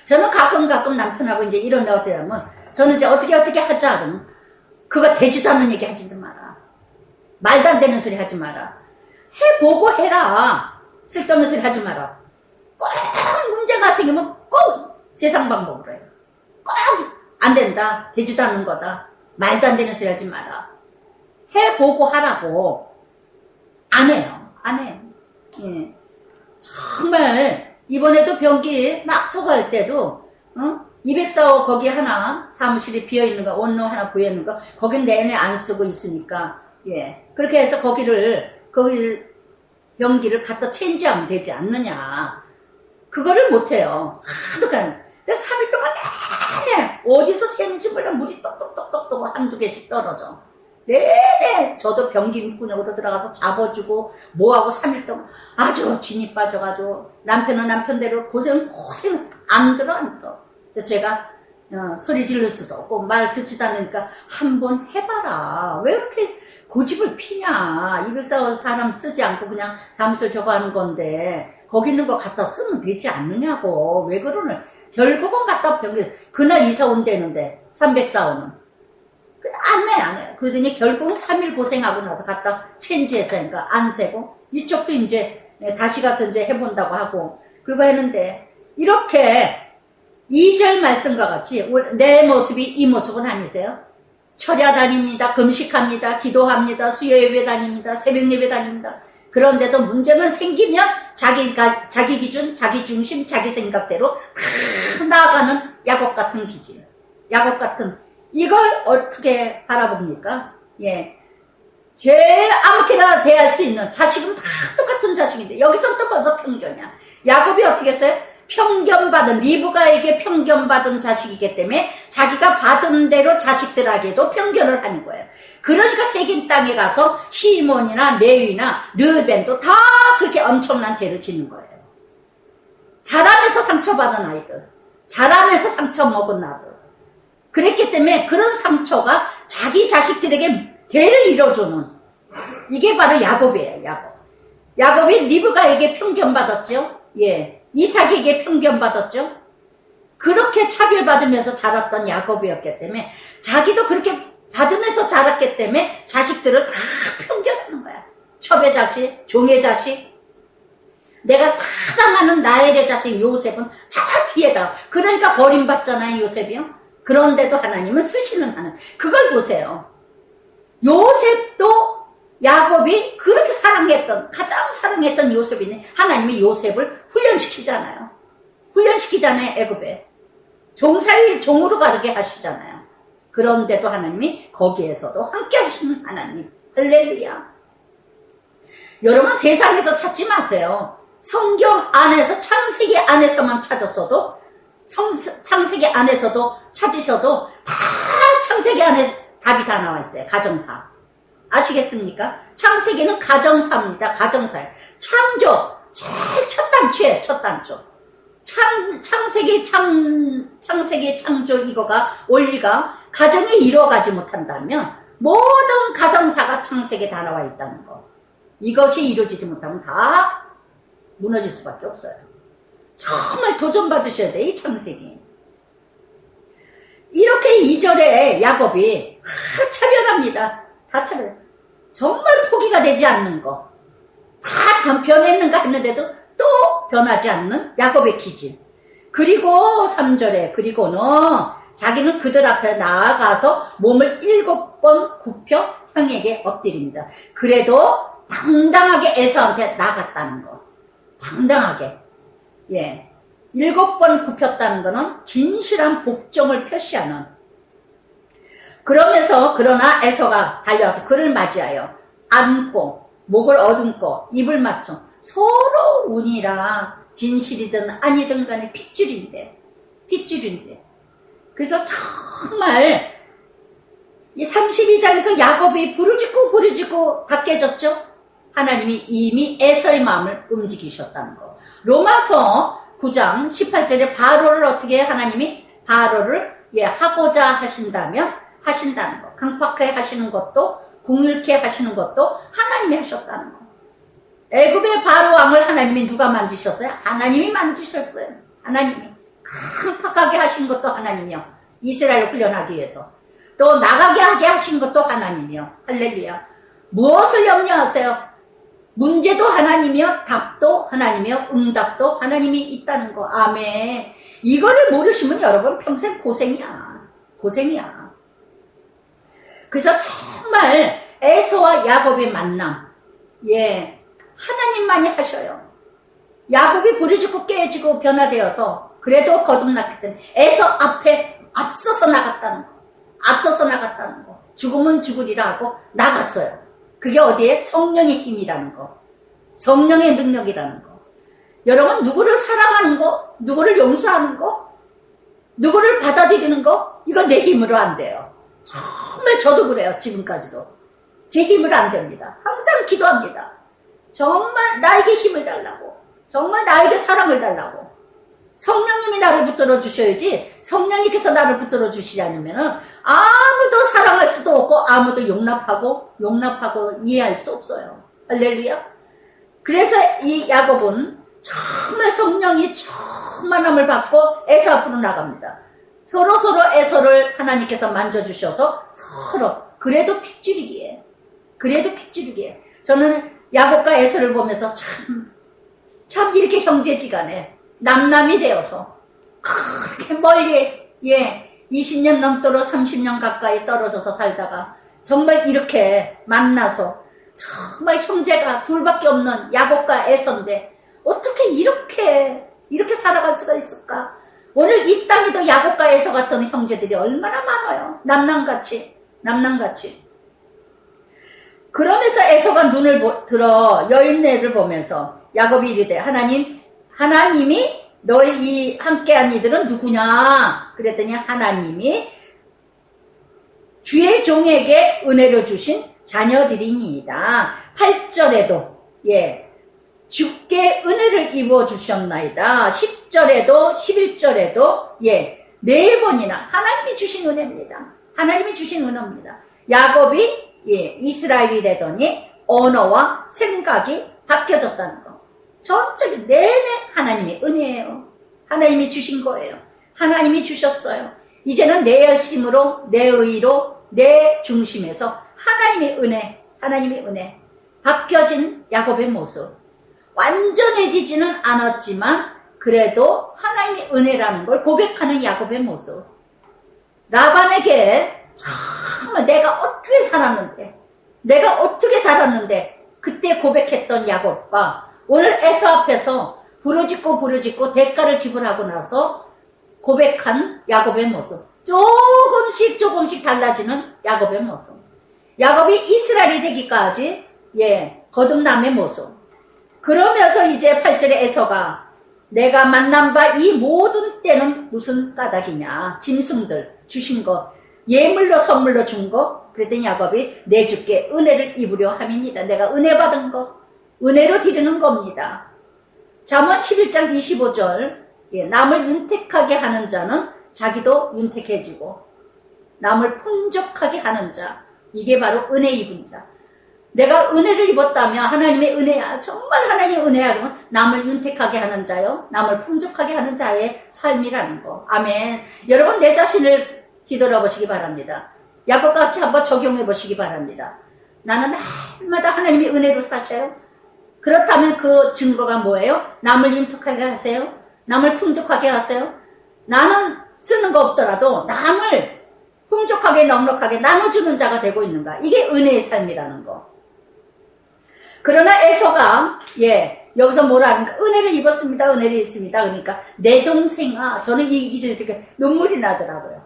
저는 가끔 남편하고 이제 이런 애 어떻게 하면, 저는 이제 어떻게 하자 그러면, 그거 되지도 않는 얘기 하지도 마라. 말도 안 되는 소리 하지 마라. 해보고 해라. 쓸데없는 소리 하지 마라. 꼭 문제가 생기면 꼭 세상 방법으로 해요. 꼭 안 된다. 되지도 않는 거다. 말도 안 되는 소리 하지 마라. 해보고 하라고. 안 해요. 정말 이번에도 변기 막 초과할 때도 204호 거기 하나 사무실이 비어있는 거, 원룸 하나 비어있는 거, 거긴 내내 안 쓰고 있으니까, 그렇게 해서 거기 변기를 갖다 체인지하면 되지 않느냐. 그거를 못해요. 그래서 3일 동안 내내 어디서 새는지 몰라. 물이 똑똑똑똑 한두 개씩 떨어져. 내내 저도 변기 밑구녕으로 들어가서 잡아주고 뭐하고 3일 동안 아주 진이 빠져가지고, 남편은 남편대로 고생 안 들어. 그래서 제가 소리 지를 수도 없고 말 듣지도 않으니까 한번 해봐라. 왜 이렇게 고집을 피냐. 204호 사람 쓰지 않고 그냥 사무실 저거 하는 건데 거기 있는 거 갖다 쓰면 되지 않느냐고. 왜 그러는. 결국은 갖다 변기, 그날 이사 온다는데 304호는 안 해. 그러더니 결국은 3일 고생하고 나서 갖다 체인지해서 하니까 안 세고, 이쪽도 이제 다시 가서 이제 해본다고 하고, 그리고 했는데, 이렇게 2절 말씀과 같이 내 모습이 이 모습은 아니세요? 철야 다닙니다. 금식합니다. 기도합니다. 수요 예배 다닙니다. 새벽 예배 다닙니다. 그런데도 문제만 생기면 자기 기준, 자기 중심, 자기 생각대로 나아가는 야곱 같은 기질. 야곱 같은, 이걸 어떻게 바라봅니까? 제일 아무렇게나 대할 수 있는 자식은 다 똑같은 자식인데 여기서부터 벌써 편견이야. 야곱이 어떻게 했어요? 편견받은, 리브가에게 편견받은 자식이기 때문에 자기가 받은 대로 자식들에게도 편견을 하는 거예요. 그러니까 새긴 땅에 가서 시몬이나 레위나 르벤도 다 그렇게 엄청난 죄를 짓는 거예요. 자라면서 상처받은 아이들, 자라면서 상처 먹은 아들. 그랬기 때문에 그런 상처가 자기 자식들에게 대를 이뤄주는, 이게 바로 야곱이에요. 야곱이 리브가에게 편견받았죠. 이삭에게 편견받았죠. 그렇게 차별받으면서 자랐던 야곱이었기 때문에 자기도 그렇게 받으면서 자랐기 때문에 자식들을 다 편견하는 거야. 첩의 자식, 종의 자식, 내가 사랑하는 라헬의 자식 요셉은 저 뒤에다. 그러니까 버림받잖아요, 요셉이요. 그런데도 하나님은 쓰시는 하나님. 그걸 보세요. 요셉도 야곱이 그렇게 가장 사랑했던 요셉이네. 하나님이 요셉을 훈련시키잖아요. 애굽에. 종으로 가게 하시잖아요. 그런데도 하나님이 거기에서도 함께 하시는 하나님. 할렐루야. 여러분 세상에서 찾지 마세요. 성경 안에서 창세기 안에서만 찾았어도 창세기 안에서도 찾으셔도 다 창세기 안에 답이 다 나와 있어요. 가정사. 아시겠습니까? 창세기는 가정사입니다. 가정사예요. 창조. 제일 첫 단추예요. 첫 단추. 창세기 창조 이거가 원리가 가정에 이루어가지 못한다면 모든 가정사가 창세기에 다 나와 있다는 거. 이것이 이루어지지 못하면 다 무너질 수밖에 없어요. 정말 도전받으셔야 돼, 이 창세기. 이렇게 2절에 야곱이 다 차별합니다. 다 차별. 정말 포기가 되지 않는 거. 다 변했는가 했는데도 또 변하지 않는 야곱의 기질. 그리고 3절에 그리고는 자기는 그들 앞에 나아가서 몸을 7번 굽혀 형에게 엎드립니다. 그래도 당당하게 에서한테 나갔다는 거. 당당하게. 예. 7번 굽혔다는 거는 진실한 복종을 표시하는. 그러면서 그러나 에서가 달려와서 그를 맞이하여 안고 목을 어듬고 입을 맞춰 서로 운이라 진실이든 아니든 간에 핏줄인데. 그래서 정말 이 32장에서 야곱이 부르짖고 다 깨졌죠? 하나님이 이미 에서의 마음을 움직이셨다는 거. 로마서 9장 18절에 바로를 어떻게 하나님이 바로를 하고자 하신다면 하신다는 거. 강팍하게 하시는 것도 궁일케 하시는 것도 하나님이 하셨다는 거. 애굽의 바로 왕을 하나님이 누가 만드셨어요? 하나님이 만드셨어요. 하나님이. 강팍하게 하신 것도 하나님이요. 이스라엘을 훈련하기 위해서. 또 나가게 하게 하신 것도 하나님이요. 할렐루야. 무엇을 염려하세요? 문제도 하나님이요. 답도 하나님이요. 응답도 하나님이 있다는 거. 아멘. 이거를 모르시면 여러분 평생 고생이야. 그래서 정말 에서와 야곱의 만남. 하나님만이 하셔요. 야곱이 부르짖고 깨지고 변화되어서 그래도 거듭났기 때문에 에서 앞에 앞서서 나갔다는 거. 죽으면 죽으리라 하고 나갔어요. 그게 어디에? 성령의 힘이라는 거. 성령의 능력이라는 거. 여러분 누구를 사랑하는 거, 누구를 용서하는 거, 누구를 받아들이는 거, 이거 내 힘으로 안 돼요. 정말 저도 그래요. 지금까지도. 제 힘으로 안 됩니다. 항상 기도합니다. 정말 나에게 힘을 달라고. 정말 나에게 사랑을 달라고. 성령님이 나를 붙들어 주셔야지 성령님께서 나를 붙들어 주시지 않으면 아무도 사랑할 수도 없고 아무도 용납하고 이해할 수 없어요. 할렐루야. 그래서 이 야곱은 정말 성령이 충만함을 받고 에서 앞으로 나갑니다. 서로 에서를 하나님께서 만져주셔서 서로 그래도 핏줄이기에 저는 야곱과 에서를 보면서 참 이렇게 형제지간에 남남이 되어서 그렇게 멀리 20년 넘도록 30년 가까이 떨어져서 살다가 정말 이렇게 만나서 정말 형제가 둘밖에 없는 야곱과 에서인데 어떻게 이렇게 살아갈 수가 있을까? 오늘 이 땅에도 야곱과 에서 같은 형제들이 얼마나 많아요. 남남같이. 그러면서 에서가 눈을 들어 여인네를 보면서 야곱이 이르되 하나님이 너희 이 함께한 이들은 누구냐? 그랬더니 하나님이 주의 종에게 은혜로 주신 자녀들이니이다. 8절에도 주께 은혜를 입어 주셨나이다. 10절에도 11절에도 네 번이나 하나님이 주신 은혜입니다. 야곱이 이스라엘이 되더니 언어와 생각이 바뀌어졌다는 거. 전적인 내내 하나님의 은혜예요. 하나님이 주신 거예요. 하나님이 주셨어요. 이제는 내 열심으로, 내 의로, 내 중심에서 하나님의 은혜 바뀌어진 야곱의 모습. 완전해지지는 않았지만 그래도 하나님의 은혜라는 걸 고백하는 야곱의 모습. 라반에게 정말 내가 어떻게 살았는데 그때 고백했던 야곱과 오늘 에서 앞에서 부르짖고 대가를 지불하고 나서 고백한 야곱의 모습. 조금씩 달라지는 야곱의 모습. 야곱이 이스라엘이 되기까지 거듭남의 모습. 그러면서 이제 8절에 에서가 내가 만난 바 이 모든 때는 무슨 까닭이냐. 짐승들 주신 거, 예물로 선물로 준 거. 그랬더니 야곱이 내 주께 은혜를 입으려 함입니다. 내가 은혜 받은 거, 은혜로 드리는 겁니다. 잠언 11장 25절 남을 윤택하게 하는 자는 자기도 윤택해지고 남을 풍족하게 하는 자, 이게 바로 은혜 입은 자. 내가 은혜를 입었다면 하나님의 은혜야, 정말 하나님의 은혜야, 그러면 남을 윤택하게 하는 자요, 남을 풍족하게 하는 자의 삶이라는 거. 아멘. 여러분, 내 자신을 뒤돌아보시기 바랍니다. 야곱같이 한번 적용해 보시기 바랍니다. 나는 날마다 하나님의 은혜로 사셔요? 그렇다면 그 증거가 뭐예요? 남을 윤택하게 하세요? 남을 풍족하게 하세요? 나는 쓰는 거 없더라도 남을 풍족하게 넉넉하게 나눠주는 자가 되고 있는가? 이게 은혜의 삶이라는 거. 그러나 에서가 여기서 뭐라 하는가? 은혜를 입었습니다. 은혜를 입습니다. 그러니까 내 동생아, 저는 이 기준에 있으니까 눈물이 나더라고요.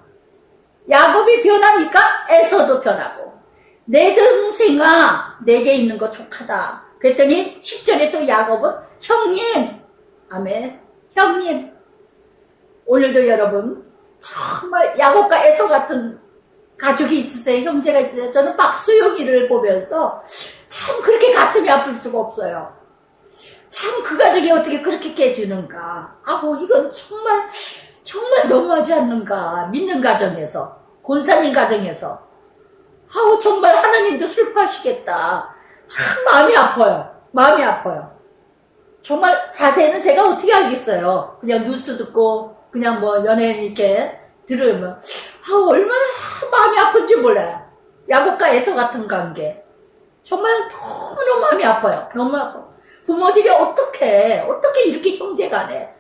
야곱이 변하니까 에서도 변하고, 내 동생아 내게 있는 거 족하다. 그랬더니 10절에 또 야곱은 형님, 아멘, 형님. 오늘도 여러분 정말 야곱과 에서 같은 가족이 있으세요? 형제가 있으세요? 저는 박수영이를 보면서 참 그렇게 가슴이 아플 수가 없어요. 참 그 가족이 어떻게 그렇게 깨지는가. 이건 정말 너무하지 않는가. 믿는 가정에서, 권사님 가정에서. 정말 하나님도 슬퍼하시겠다. 참 마음이 아파요. 마음이 아파요. 정말 자세히는 제가 어떻게 알겠어요. 그냥 뉴스 듣고 그냥 뭐 연예인 이렇게 들으면 얼마나 마음이 아픈지 몰라요. 야곱과 에서 같은 관계. 정말 너무너무 마음이 아파요. 너무 아파요. 부모들이 어떻게 이렇게 형제간에,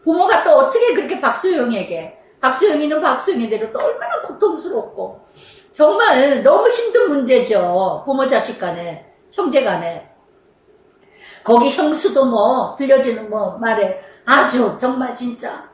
부모가 또 어떻게 그렇게 박수영이는 박수영이대로 또 얼마나 고통스럽고, 정말 너무 힘든 문제죠. 부모 자식 간에, 형제 간에. 거기 형수도 뭐 들려지는 뭐 말에 아주 정말 진짜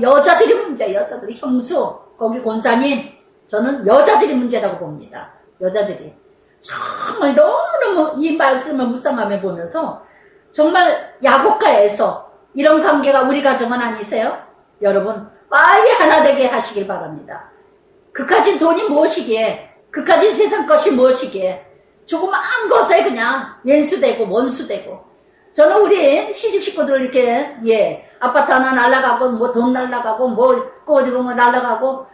여자들이 문제, 여자들이 형수, 거기 권사님, 저는 여자들이 문제라고 봅니다. 여자들이 정말 너무너무 이 말씀을 묵상하며 보면서 정말 야곱과 에서 이런 관계가 우리 가정은 아니세요? 여러분 빨리 하나 되게 하시길 바랍니다. 그까진 돈이 무엇이기에, 그까진 세상 것이 무엇이기에, 조그마한 것에 그냥 왼수되고 원수되고. 저는 우리 시집 식구들 이렇게 아파트 하나 날라가고 뭐 돈 날라가고 뭐 어디고 뭐 날라가고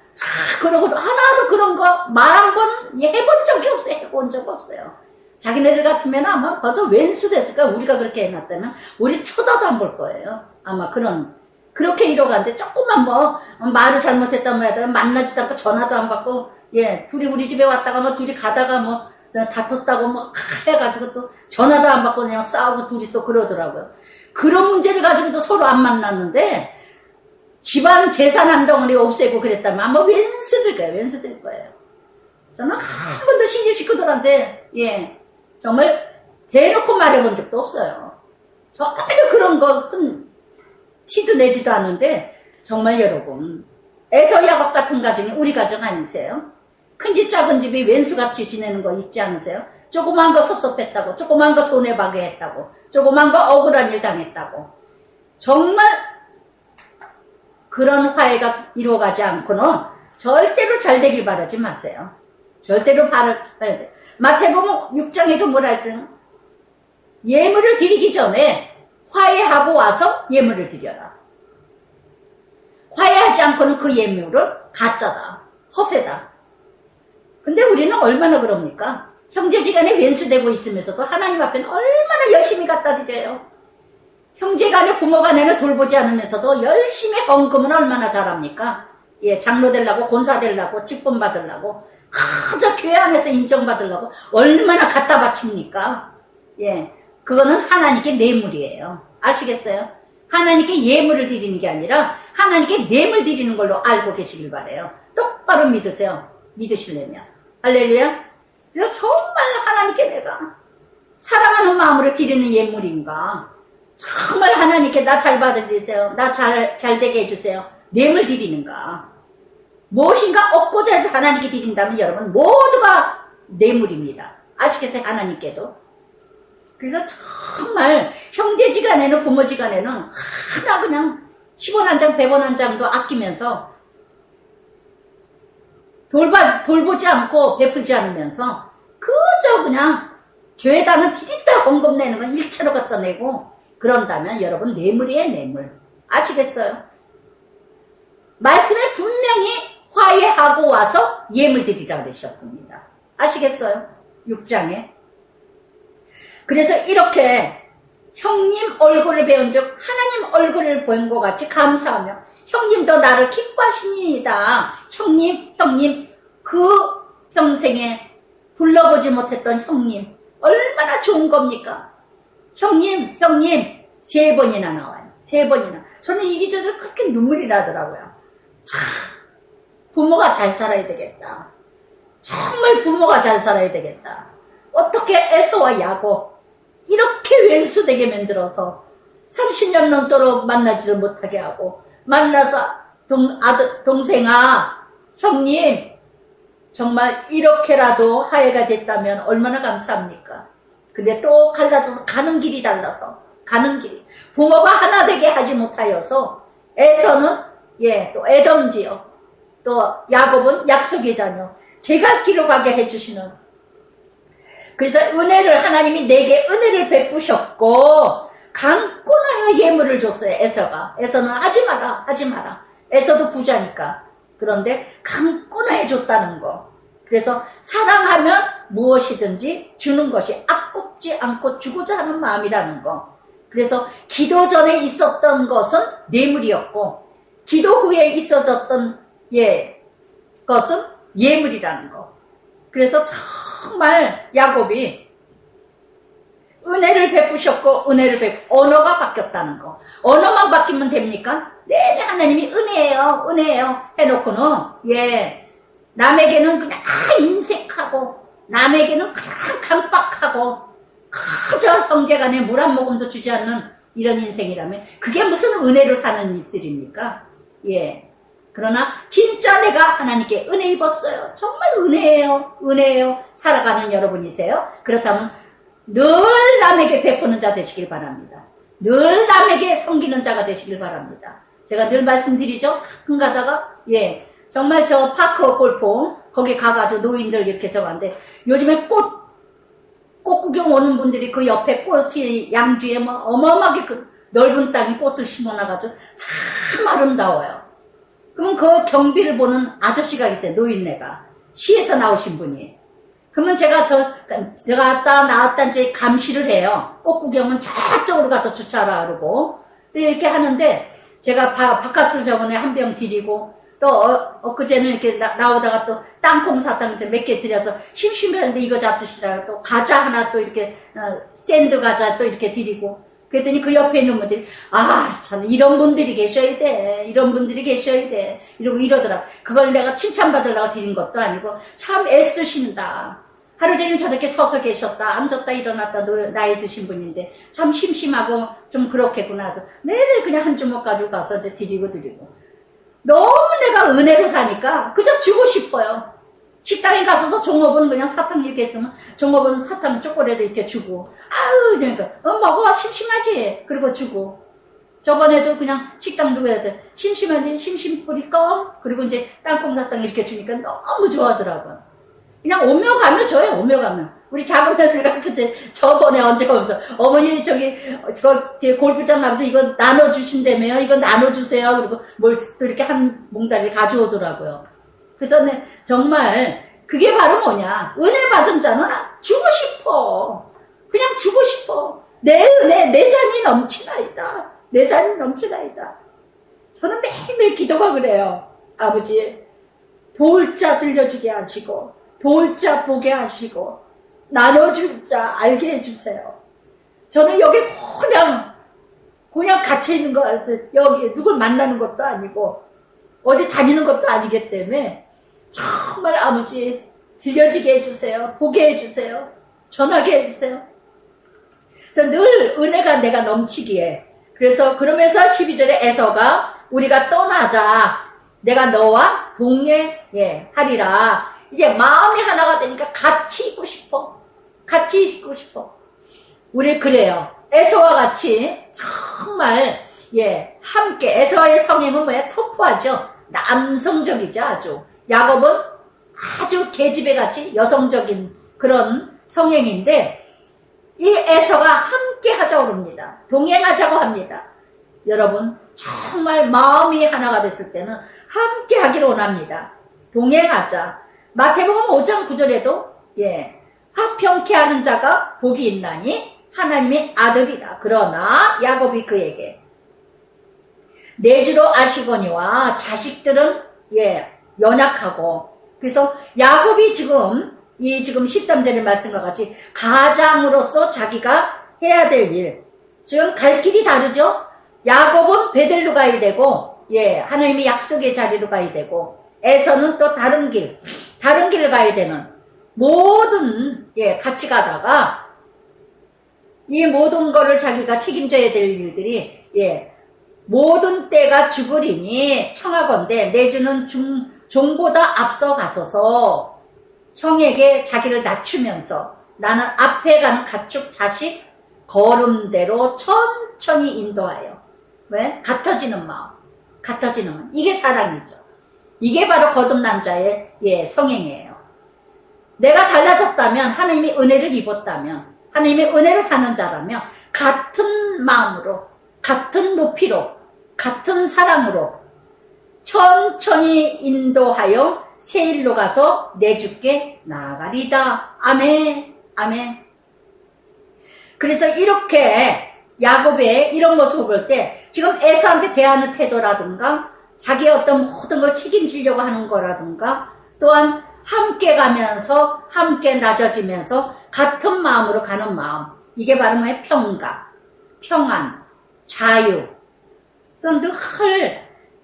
그러고도 하나도 그런 거 말 한 번 해본 적이 없어요. 해본 적 없어요. 자기네들 같으면 아마 벌써 왼수됐을까. 우리가 그렇게 해놨다면 우리 쳐다도 안 볼 거예요. 아마 그렇게 이러가는데 조금만 뭐 말을 잘못했다 뭐 해도 만나지도 않고 전화도 안 받고 둘이 우리 집에 왔다가 뭐 둘이 가다가 뭐 다퉜다고 뭐 해가지고 또 전화도 안 받고 그냥 싸우고 둘이 또 그러더라고요. 그런 문제를 가지고도 서로 안 만났는데 집안 재산 한 덩어리 없애고 그랬다면 아마 왼수될 거예요. 저는 한 번도 시집 식구들한테 정말 대놓고 말해본 적도 없어요. 전혀 그런 거 티도 내지도 않는데, 정말 여러분 에서 야곱 같은 가정이 우리 가정 아니세요? 큰 집 작은 집이 왼수같이 지내는 거 있지 않으세요? 조그만 거 섭섭했다고, 조그만 거 손해봐게 했다고, 조그만 거 억울한 일 당했다고. 정말 그런 화해가 이루어가지 않고는 절대로 잘 되길 바라지 마세요. 절대로 바라야 돼. 마태복음 6장에도 뭐라 했어요? 예물을 드리기 전에 화해하고 와서 예물을 드려라. 화해하지 않고는 그 예물은 가짜다, 허세다. 근데 우리는 얼마나 그럽니까? 형제지간에 왼수되고 있으면서도 하나님 앞에는 얼마나 열심히 갖다 드려요. 형제간에 부모간에는 돌보지 않으면서도 열심히 헌금은 얼마나 잘합니까? 장로 되려고, 권사 되려고, 직분 받으려고, 저 교회 안에서 인정받으려고 얼마나 갖다 바칩니까? 그거는 하나님께 뇌물이에요. 아시겠어요? 하나님께 예물을 드리는 게 아니라 하나님께 뇌물 드리는 걸로 알고 계시길 바래요. 똑바로 믿으세요. 믿으시려면. 할렐루야. 그래서 정말 하나님께 내가 사랑하는 마음으로 드리는 예물인가? 정말 하나님께 나 잘 받아주세요. 나 잘 되게 해주세요. 뇌물 드리는가? 무엇인가 얻고자 해서 하나님께 드린다면 여러분 모두가 뇌물입니다. 아시겠어요? 하나님께도. 그래서 정말 형제지간에는 부모지간에는 하나 그냥 10원 한 장 100원 한 장도 아끼면서 돌보지 않고 베풀지 않으면서 그저 그냥 교회다는 디디다 헌금 내는 건 일체로 갖다 내고 그런다면 여러분 뇌물이에요. 뇌물. 아시겠어요? 말씀에 분명히 화해하고 와서 예물 드리라 그러셨습니다. 아시겠어요? 6장에. 그래서 이렇게 형님 얼굴을 배운 즉 하나님 얼굴을 본 것 같이 감사하며 형님도 나를 기뻐하시니이다. 형님 그 평생에 불러보지 못했던 형님 얼마나 좋은 겁니까? 형님 3번이나 나와요. 3번이나. 저는 이 기절을 그렇게 눈물이 나더라고요. 참 부모가 잘 살아야 되겠다. 정말 부모가 잘 살아야 되겠다. 어떻게 에서와 야곱 이렇게 왼수되게 만들어서 30년 넘도록 만나지도 못하게 하고 만나서 동생아 형님 정말 이렇게라도 화해가 됐다면 얼마나 감사합니까? 근데 또 갈라져서 가는 길이 달라서 가는 길이 부모가 하나 되게 하지 못하여서 에서는 또 에돔지요 또 야곱은 약속의 자녀 제갈 길로 가게 해주시는 그래서 은혜를 하나님이 내게 은혜를 베푸셨고 강고 나여 예물을 줬어요. 에서는 하지 마라 에서도 부자니까 그런데 강고 나여 줬다는 거 그래서 사랑하면 무엇이든지 주는 것이 아깝지 않고 주고자 하는 마음이라는 거 그래서 기도 전에 있었던 것은 뇌물이었고 기도 후에 있어졌던 것은 예물이라는 거 그래서 정말 야곱이 은혜를 베푸셨고 언어가 바뀌었다는 거 언어만 바뀌면 됩니까? 네 하나님이 은혜예요 해놓고는 남에게는 그냥 인색하고 남에게는 그냥 강박하고 그저 형제간에 물 한 모금도 주지 않는 이런 인생이라면 그게 무슨 은혜로 사는 입술입니까? 그러나 진짜 내가 하나님께 은혜 입었어요. 정말 은혜예요. 살아가는 여러분이세요. 그렇다면 늘 남에게 베푸는 자 되시길 바랍니다. 늘 남에게 섬기는 자가 되시길 바랍니다. 제가 늘 말씀드리죠. 가끔 가다가 정말 저 파크 골프 거기 가가지고 노인들 이렇게 저가는데 요즘에 꽃 구경 오는 분들이 그 옆에 꽃이 양주에 뭐 어마어마하게 그 넓은 땅에 꽃을 심어놔가지고 참 아름다워요. 그러면 그 경비를 보는 아저씨가 있어요. 노인네가 시에서 나오신 분이. 그러면 제가 나왔다 이제 감시를 해요. 꽃 구경은 저쪽으로 가서 주차하라 그러고 이렇게 하는데 제가 바카스를 저번에 한 병 드리고 또 엊그제는 이렇게 나오다가 또 땅콩 사탕한테 몇 개 드려서 심심했는데 이거 잡수시라고 또 과자 하나 또 이렇게 샌드 과자 또 이렇게 드리고 그랬더니 그 옆에 있는 분들이 참 이런 분들이 계셔야 돼 이러고 이러더라. 그걸 내가 칭찬받으려고 드린 것도 아니고 참 애쓰신다. 하루 종일 저렇게 서서 계셨다 앉았다 일어났다 나이 드신 분인데 참 심심하고 좀 그렇겠구나 해서 네네 그냥 한 주먹 가지고 가서 이제 드리고 너무 내가 은혜로 사니까 그저 주고 싶어요. 식당에 가서도 종업은 그냥 사탕 이렇게 있으면 종업은 사탕 초콜릿도 이렇게 주고 그러니까 먹어 심심하지 그리고 주고 저번에도 그냥 식당도 해야 돼 심심하지 심심뿌리 껌 그리고 이제 땅콩 사탕 이렇게 주니까 너무 좋아하더라고요. 그냥 오며 가며 줘요. 오며 가며 우리 작은 며느리가 그때 저번에 언제 가면서 어머니 저 골프장 가면서 이거 나눠주신다며요. 이거 나눠주세요. 그리고 뭘 또 이렇게 한 몽다리를 가져오더라고요. 그래서 정말 그게 바로 뭐냐 은혜 받은 자는 주고 싶어. 그냥 주고 싶어. 내 은혜 내 잔이 넘치나이다. 내 잔이 넘치나이다. 저는 매일매일 기도가 그래요. 아버지 도울 자 들려주게 하시고 도울 자 보게 하시고 나눠줄 자 알게 해주세요. 저는 여기 그냥 갇혀있는 것 같아요. 여기 누굴 만나는 것도 아니고 어디 다니는 것도 아니기 때문에 정말 아버지 들려지게 해주세요. 보게 해주세요. 전하게 해주세요. 그래서 늘 은혜가 내가 넘치기에 그래서 그러면서 12절에 에서가 우리가 떠나자 내가 너와 동행하리라. 이제 마음이 하나가 되니까 같이 있고 싶어. 같이 있고 싶어. 우리 그래요. 에서와 같이 정말 함께. 에서의 성향은 뭐야? 터프하죠. 남성적이죠. 아주. 야곱은 아주 계집애같이 여성적인 그런 성향인데 이 에서가 함께 하자고 합니다. 동행하자고 합니다. 여러분 정말 마음이 하나가 됐을 때는 함께 하기를 원합니다. 동행하자. 마태복음 5장 9절에도 화평케 하는 자가 복이 있나니 하나님의 아들이라. 그러나 야곱이 그에게 내 주로 아시거니와 자식들은 연약하고. 그래서 야곱이 지금 13절의 말씀과 같이 가장으로서 자기가 해야 될 일, 지금 갈 길이 다르죠. 야곱은 베델로 가야 되고 하나님의 약속의 자리로 가야 되고, 에서는 또 다른 길을 가야 되는, 모든 같이 가다가 이 모든 거를 자기가 책임져야 될 일들이 모든 때가 죽으리니 청하건대 내 주는 종보다 앞서 가소서. 형에게 자기를 낮추면서 나는 앞에 가는 가축 자식 걸음대로 천천히 인도하여. 왜? 같아지는 마음. 이게 사랑이죠. 이게 바로 거듭난 자의 성행이에요. 내가 달라졌다면, 하나님의 은혜를 입었다면, 하나님의 은혜를 사는 자라면 같은 마음으로, 같은 높이로, 같은 사랑으로 천천히 인도하여 새 일로 가서 내 주께 나아가리다. 아멘. 아멘. 그래서 이렇게 야곱의 이런 모습을 볼 때 지금 에서한테 대하는 태도라든가 자기의 어떤 모든 걸 책임지려고 하는 거라든가, 또한 함께 가면서 함께 낮아지면서 같은 마음으로 가는 마음, 이게 바로 뭐예요? 평안, 자유. 그래서 늘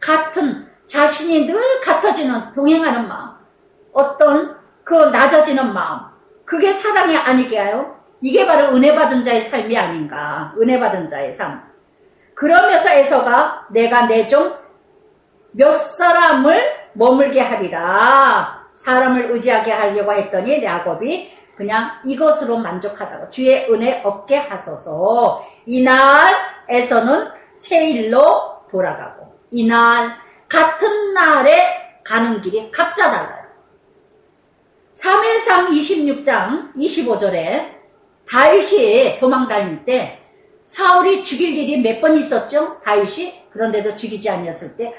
같은, 자신이 늘 같아지는, 동행하는 마음, 어떤 그 낮아지는 마음, 그게 사랑이 아니게요. 이게 바로 은혜 받은 자의 삶이 아닌가. 은혜 받은 자의 삶. 그러면서 에서가 내가 내 종 몇 사람을 머물게 하리라. 사람을 의지하게 하려고 했더니 야곱이 그냥 이것으로 만족하다고, 주의 은혜 얻게 하소서. 이날 에서는 새 일로 돌아가고, 이날 같은 날에 가는 길이 각자 달라요. 사무엘상 26장 25절에 다윗이 도망 다닐 때 사울이 죽일 일이 몇 번 있었죠? 다윗이. 그런데도 죽이지 아니었을 때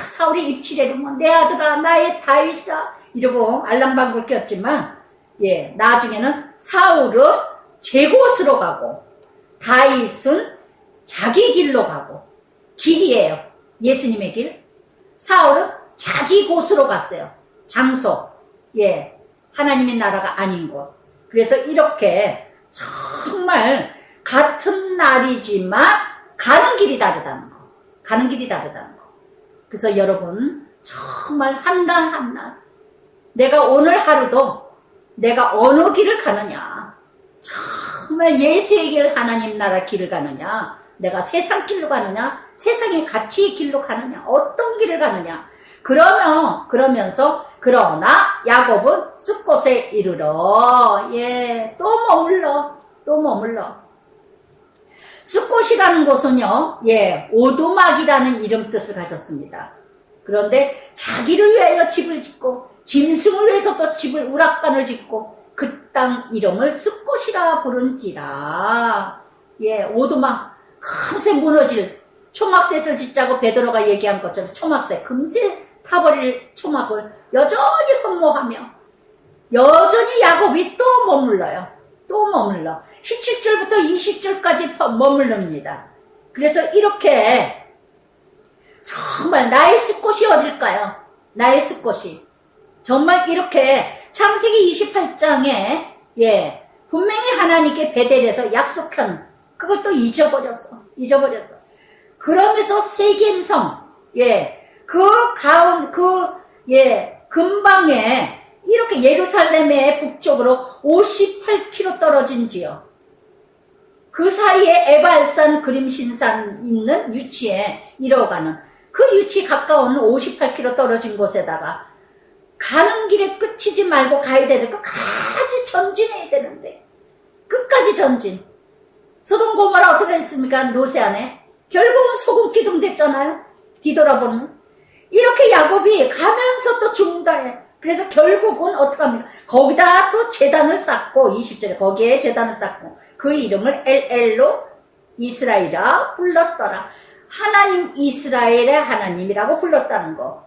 사울이 입치레로 뭐 내 아들아 나의 다윗아 이러고 알랑방구를 꼈지만 나중에는 사울은 제 곳으로 가고 다윗은 자기 길로 가고, 길이에요. 예수님의 길. 사울은 자기 곳으로 갔어요. 장소. 하나님의 나라가 아닌 곳. 그래서 이렇게 정말 같은 날이지만 가는 길이 다르다는 거. 그래서 여러분 정말 한 날 한 날, 내가 오늘 하루도 내가 어느 길을 가느냐, 정말 예수의 길, 하나님 나라 길을 가느냐, 내가 세상 길로 가느냐, 세상의 가치의 길로 가느냐, 어떤 길을 가느냐. 그러면서 그러나 야곱은 숫곳에 이르러 또 머물러. 숫곳이라는 곳은요, 오두막이라는 이름 뜻을 가졌습니다. 그런데 자기를 위하여 집을 짓고 짐승을 위해서 또 집을 우락관을 짓고 그 땅 이름을 숫곳이라 부른지라. 오두막, 금세 무너질 초막셋을 짓자고 베드로가 얘기한 것처럼 초막셋, 금세 타버릴 초막을 여전히 흠모하며 여전히 야곱이 또 머물러 17절부터 20절까지 머물릅니다. 그래서 이렇게 정말 나의 숫곳이 어딜까요? 나의 숫곳이 정말 이렇게 창세기 28장에 분명히 하나님께 베델에서 약속한 그걸 또 잊어버렸어. 그러면서 세겜성, 근방에 이렇게 예루살렘의 북쪽으로 58km 떨어진 지역, 그 사이에 에발산 그림신산 있는 위치에 이뤄가는 그 유치 가까운 58km 떨어진 곳에다가 가는 길에 끝이지 말고 가야 되는 끝까지 전진해야 되는데 끝까지 전진. 소돔 고모라 어떻게 됐습니까? 노세 안에 결국은 소금 기둥 됐잖아요. 뒤돌아보는. 이렇게 야곱이 가면서 또 중단해. 그래서 결국은 어떻게 합니까? 거기다 또 제단을 쌓고 20절에 거기에 제단을 쌓고 그 이름을 엘엘로 이스라엘이라 불렀더라. 하나님 이스라엘의 하나님이라고 불렀다는 거.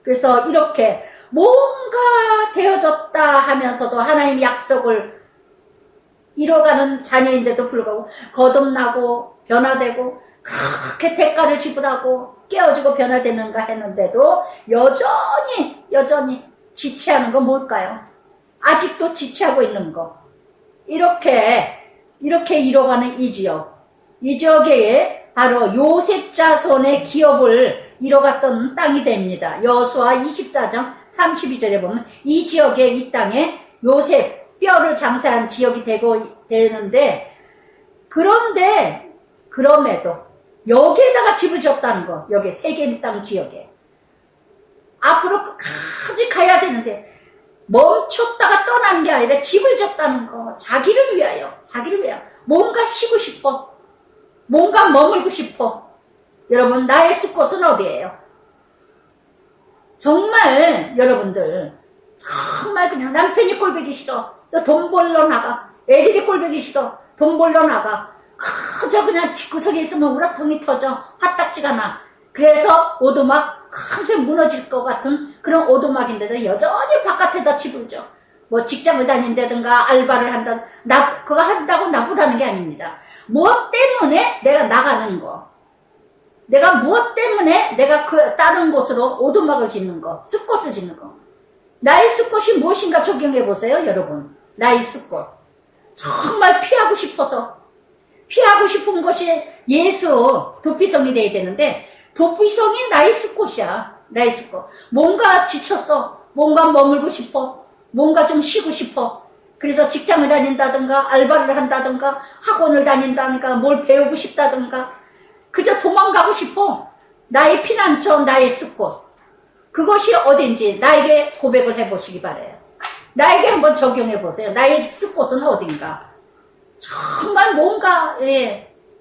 그래서 이렇게 뭔가 되어졌다 하면서도 하나님 약속을 이뤄가는 자녀인데도 불구하고 거듭나고 변화되고 그렇게 대가를 지불하고 깨어지고 변화되는가 했는데도 여전히 지체하는 건 뭘까요? 아직도 지체하고 있는 거. 이렇게 이뤄가는 이 지역에 바로 요셉 자손의 기업을 이뤄갔던 땅이 됩니다. 여호수아 24장 32절에 보면 이 지역에 이 땅에 요셉 뼈를 장사한 지역이 되는데 그럼에도 여기에다가 집을 지었다는 거. 여기 세겜 땅 지역에 앞으로 끝까지 가야 되는데 멈췄다가 떠난 게 아니라 집을 지었다는 거. 자기를 위하여 뭔가 쉬고 싶어, 뭔가 머물고 싶어. 여러분, 나의 숲곳은 어디예요? 정말 여러분들 정말 그냥 남편이 꼴보기 싫어, 돈 벌러 나가. 애들이 꼴보기 싫어, 돈 벌러 나가. 그저 그냥 집구석에 있으면 우라통이 터져, 화딱지가 나. 그래서 오두막 금세 무너질 것 같은 그런 오두막인데도 여전히 바깥에다 집을 줘. 뭐 직장을 다닌다든가 알바를 한다, 그거 한다고 나쁘다는 게 아닙니다. 무엇 때문에 내가 나가는 거, 내가 무엇 때문에 내가 그 다른 곳으로 오두막을 짓는 거, 숲곳을 짓는 거. 나의 숲곳이 무엇인가 적용해 보세요, 여러분. 나의 숲곳. 정말 피하고 싶은 것이 예수 도피성이 돼야 되는데 도피성이 나의 숲곳이야. 나의 숲곳. 뭔가 지쳤어, 뭔가 머물고 싶어, 뭔가 좀 쉬고 싶어. 그래서 직장을 다닌다든가 알바를 한다든가 학원을 다닌다든가 뭘 배우고 싶다든가 그저 도망가고 싶어. 나의 피난처, 나의 숲곳. 그것이 어딘지 나에게 고백을 해보시기 바래요. 나에게 한번 적용해 보세요. 나의 숲곳은 어딘가. 정말 뭔가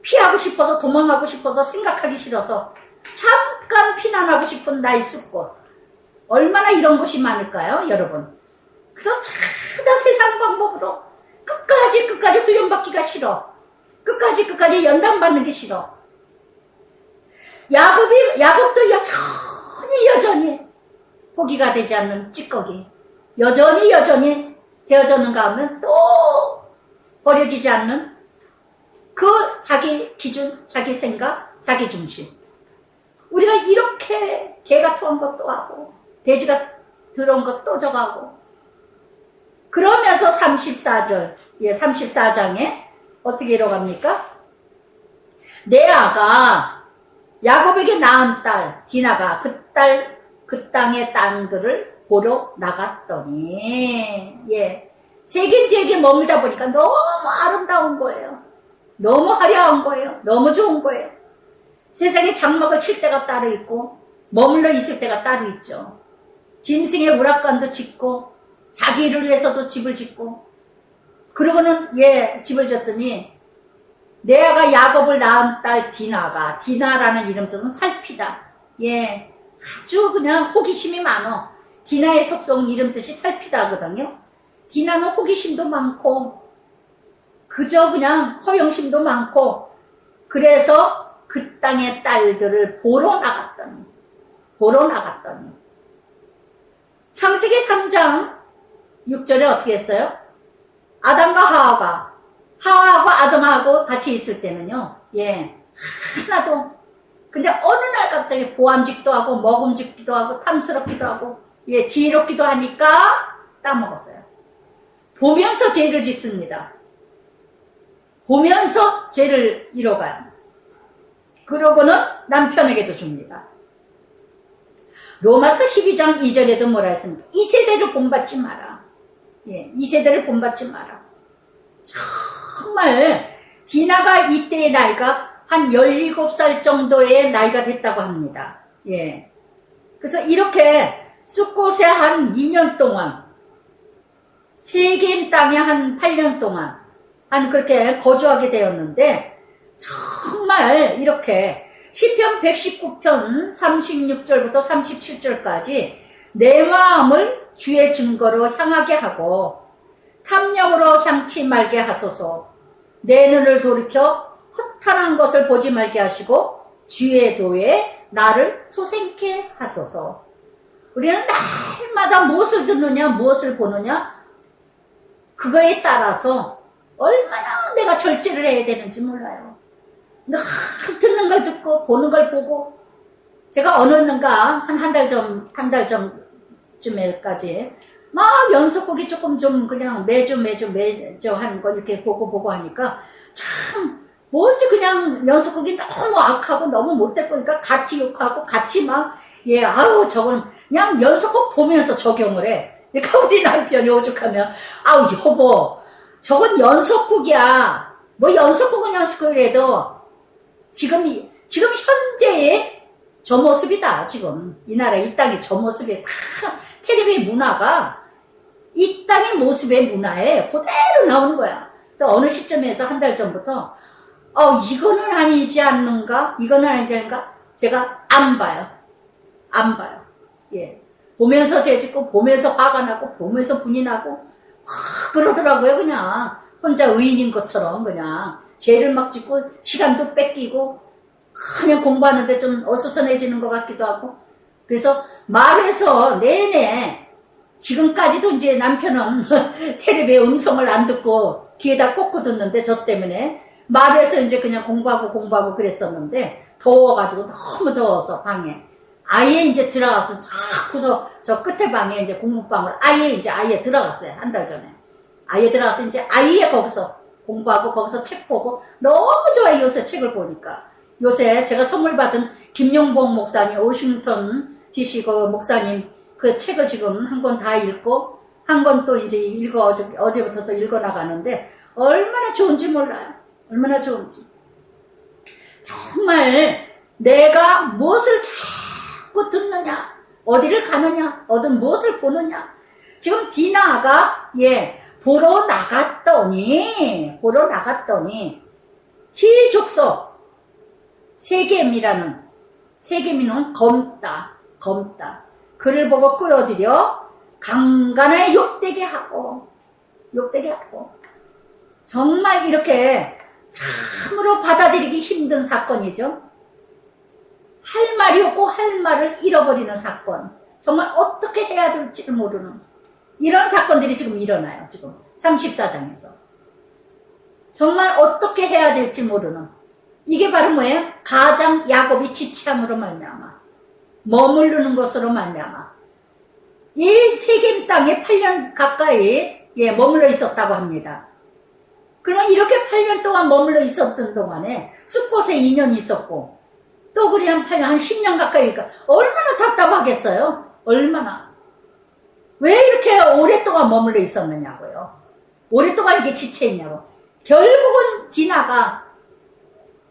피하고 싶어서, 도망가고 싶어서, 생각하기 싫어서 잠깐 피난하고 싶은 나의 숲곳. 얼마나 이런 곳이 많을까요, 여러분? 그래서 다 세상 방법으로 끝까지 훈련받기가 싫어. 끝까지 연단받는 게 싫어. 야곱도 여전히 포기가 되지 않는 찌꺼기. 여전히 되어졌는가 하면 또 버려지지 않는 그 자기 기준, 자기 생각, 자기 중심. 우리가 이렇게 개가 토한 것도 하고 돼지가 들어온 것도 저거하고 그러면서 34장에 어떻게 이뤄갑니까? 레아가 야곱에게 낳은 딸 디나가 그 땅의 땅들을 보러 나갔더니 세겜 지역에 머물다 보니까 너무 아름다운 거예요. 너무 화려한 거예요. 너무 좋은 거예요. 세상에 장막을 칠 때가 따로 있고 머물러 있을 때가 따로 있죠. 짐승의 우락관도 짓고 자기 일을 위해서도 집을 짓고 그러고는 집을 짓더니 레아가 야곱을 낳은 딸 디나라는 이름 뜻은 살피다. 아주 그냥 호기심이 많어. 디나의 속성 이름 뜻이 살피다거든요. 디나는 호기심도 많고 그저 그냥 허영심도 많고 그래서 그 땅의 딸들을 보러 나갔더니 창세기 3장 6절에 어떻게 했어요? 아담과 하와하고 아담하고 같이 있을 때는요, 하나도, 근데 어느 날 갑자기 보암직도 하고, 먹음직도 하고, 탐스럽기도 하고, 지혜롭기도 하니까 따먹었어요. 보면서 죄를 짓습니다. 보면서 죄를 이뤄가요. 그러고는 남편에게도 줍니다. 로마서 12장 2절에도 뭐라 했습니까? 이 세대를 본받지 마라. 이 세대를 본받지 마라. 정말 디나가 이때의 나이가 한 17살 정도의 나이가 됐다고 합니다. 예. 그래서 이렇게 쑥곳에 한 2년 동안, 세겜 땅에 한 8년 동안, 한 그렇게 거주하게 되었는데, 정말 이렇게 시편 119편 36절부터 37절까지 내 마음을 주의 증거로 향하게 하고 탐욕으로 향치 말게 하소서. 내 눈을 돌이켜 허탄한 것을 보지 말게 하시고 주의 도에 나를 소생케 하소서. 우리는 날마다 무엇을 듣느냐 무엇을 보느냐 그거에 따라서 얼마나 내가 절제를 해야 되는지 몰라요. 듣는 걸 듣고 보는 걸 보고, 제가 어느는가 한 달 전쯤에까지 막 연속곡이 조금 좀 그냥 매주 하는 거 이렇게 보고 하니까 참 뭔지 그냥 연속곡이 너무 악하고 너무 못될 거니까 같이 욕하고 같이 막 아우 저건 그냥 연속곡 보면서 적용을 해. 그러니까 우리 남편이 오죽하면 아우 여보 저건 연속곡이야. 뭐 연속곡은 연속곡이라도 지금 현재의 저 모습이다. 지금 이 나라 이 땅의 저 모습이 다 텔레비 문화가 이 땅의 모습의 문화에 그대로 나오는 거야. 그래서 어느 시점에서 한 달 전부터 이거는 아니지 않는가? 이거는 아니지 않는가? 제가 안 봐요. 예. 보면서 죄짓고 보면서 화가 나고 보면서 분이 나고 그러더라고요. 그냥 혼자 의인인 것처럼 그냥 죄를 막 짓고 시간도 뺏기고 그냥 공부하는데 좀 어수선해지는 것 같기도 하고. 그래서 말해서 내내 지금까지도 이제 남편은 텔레비에 음성을 안 듣고 귀에다 꽂고 듣는데 저 때문에 말해서 이제 그냥 공부하고 그랬었는데 더워가지고 너무 더워서 방에 아예 이제 들어가서 자꾸서 저 끝에 방에 이제 공부방을 아예 들어갔어요. 한 달 전에 아예 들어가서 이제 아예 거기서 공부하고 거기서 책 보고 너무 좋아요. 요새 책을 보니까 요새 제가 선물 받은 김용복 목사님 워싱턴 DC 그 목사님 그 책을 지금 한 권 다 읽고 한 권 또 이제 어제부터 또 읽어 나가는데 얼마나 좋은지 몰라요. 얼마나 좋은지. 정말 내가 무엇을 자꾸 듣느냐, 어디를 가느냐, 어떤 무엇을 보느냐. 지금 디나가 보러 나갔더니 희족소 세겜이는 검다. 그를 보고 끌어들여 강간에 욕되게 하고 정말 이렇게 참으로 받아들이기 힘든 사건이죠. 할 말이 없고 할 말을 잃어버리는 사건. 정말 어떻게 해야 될지를 모르는 이런 사건들이 지금 일어나요. 지금 34장에서 정말 어떻게 해야 될지 모르는 이게 바로 뭐예요? 가장 야곱이 지체함으로 말미암아 머무르는 것으로 말미암아 이 세겜 땅에 8년 가까이 머물러 있었다고 합니다. 그러면 이렇게 8년 동안 머물러 있었던 동안에 숲곳에 2년 있었고 또 그리 한 10년 가까이니까 얼마나 답답하겠어요? 얼마나. 왜 이렇게 오랫동안 머물러 있었느냐고요. 오랫동안 이렇게 지체했냐고. 결국은 디나가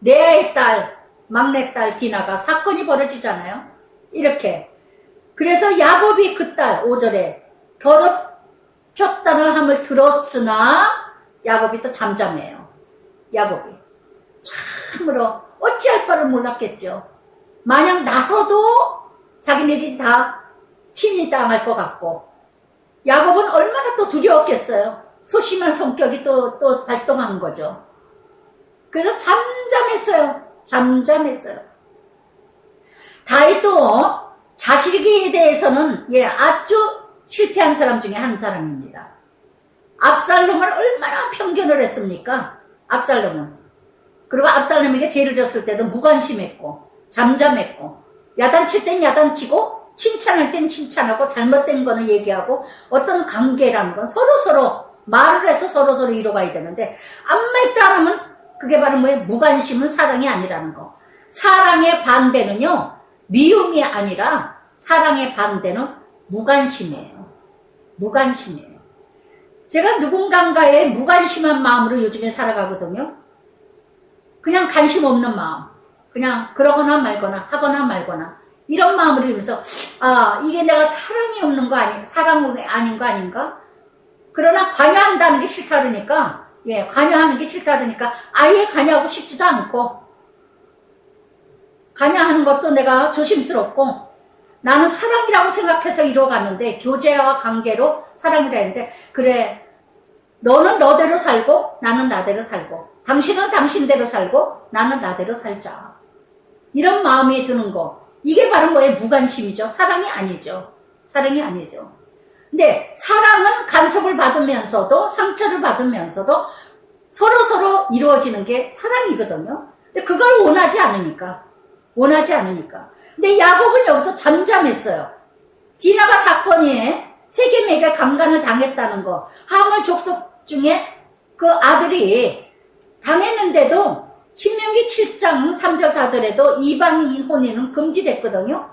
레아의 딸, 막내딸 디나가 사건이 벌어지잖아요. 이렇게. 그래서 야곱이 그 딸 5절에 더럽혔다는 함을 들었으나 야곱이 또 잠잠해요. 야곱이. 참으로 어찌할 바를 몰랐겠죠. 만약 나서도 자기네들이 다 침입당할 것 같고 야곱은 얼마나 또 두려웠겠어요. 소심한 성격이 또 발동한 거죠. 그래서 잠잠했어요. 다윗도 자식에 대해서는 아주 실패한 사람 중에 한 사람입니다. 압살롬을 얼마나 편견을 했습니까? 압살롬은. 그리고 압살롬에게 죄를 졌을 때도 무관심했고 잠잠했고 야단칠 땐 야단치고 칭찬할 땐 칭찬하고 잘못된 거는 얘기하고 어떤 관계라는 건 서로 말을 해서 서로 이뤄가야 되는데 아무 말도 안 하면 그게 바로 뭐예요? 무관심은 사랑이 아니라는 거. 사랑의 반대는요 미움이 아니라 사랑의 반대는 무관심이에요. 제가 누군가에 무관심한 마음으로 요즘에 살아가거든요. 그냥 관심 없는 마음. 그냥 그러거나 말거나 하거나 말거나 이런 마음을 들면서 아 이게 내가 사랑이 없는 거 아니 사랑이 아닌 거 아닌가? 그러나 관여한다는 게 싫다 그러니까 예 관여하는 게 싫다 그러니까 아예 관여하고 싶지도 않고 관여하는 것도 내가 조심스럽고 나는 사랑이라고 생각해서 이루어갔는데 교제와 관계로 사랑이라 했는데 그래 너는 너대로 살고 나는 나대로 살고 당신은 당신대로 살고 나는 나대로 살자 이런 마음이 드는 거 이게 바로 뭐예요? 무관심이죠. 사랑이 아니죠. 사랑이 아니죠. 근데 사랑은 간섭을 받으면서도 상처를 받으면서도 서로 이루어지는 게 사랑이거든요. 근데 그걸 원하지 않으니까 근데 야곱은 여기서 잠잠했어요. 디나가 사건이 세겜에게 강간을 당했다는 거 하물 족속 중에 그 아들이 당했는데도 신명기 7장 3절 4절에도 이방인 혼인은 금지됐거든요.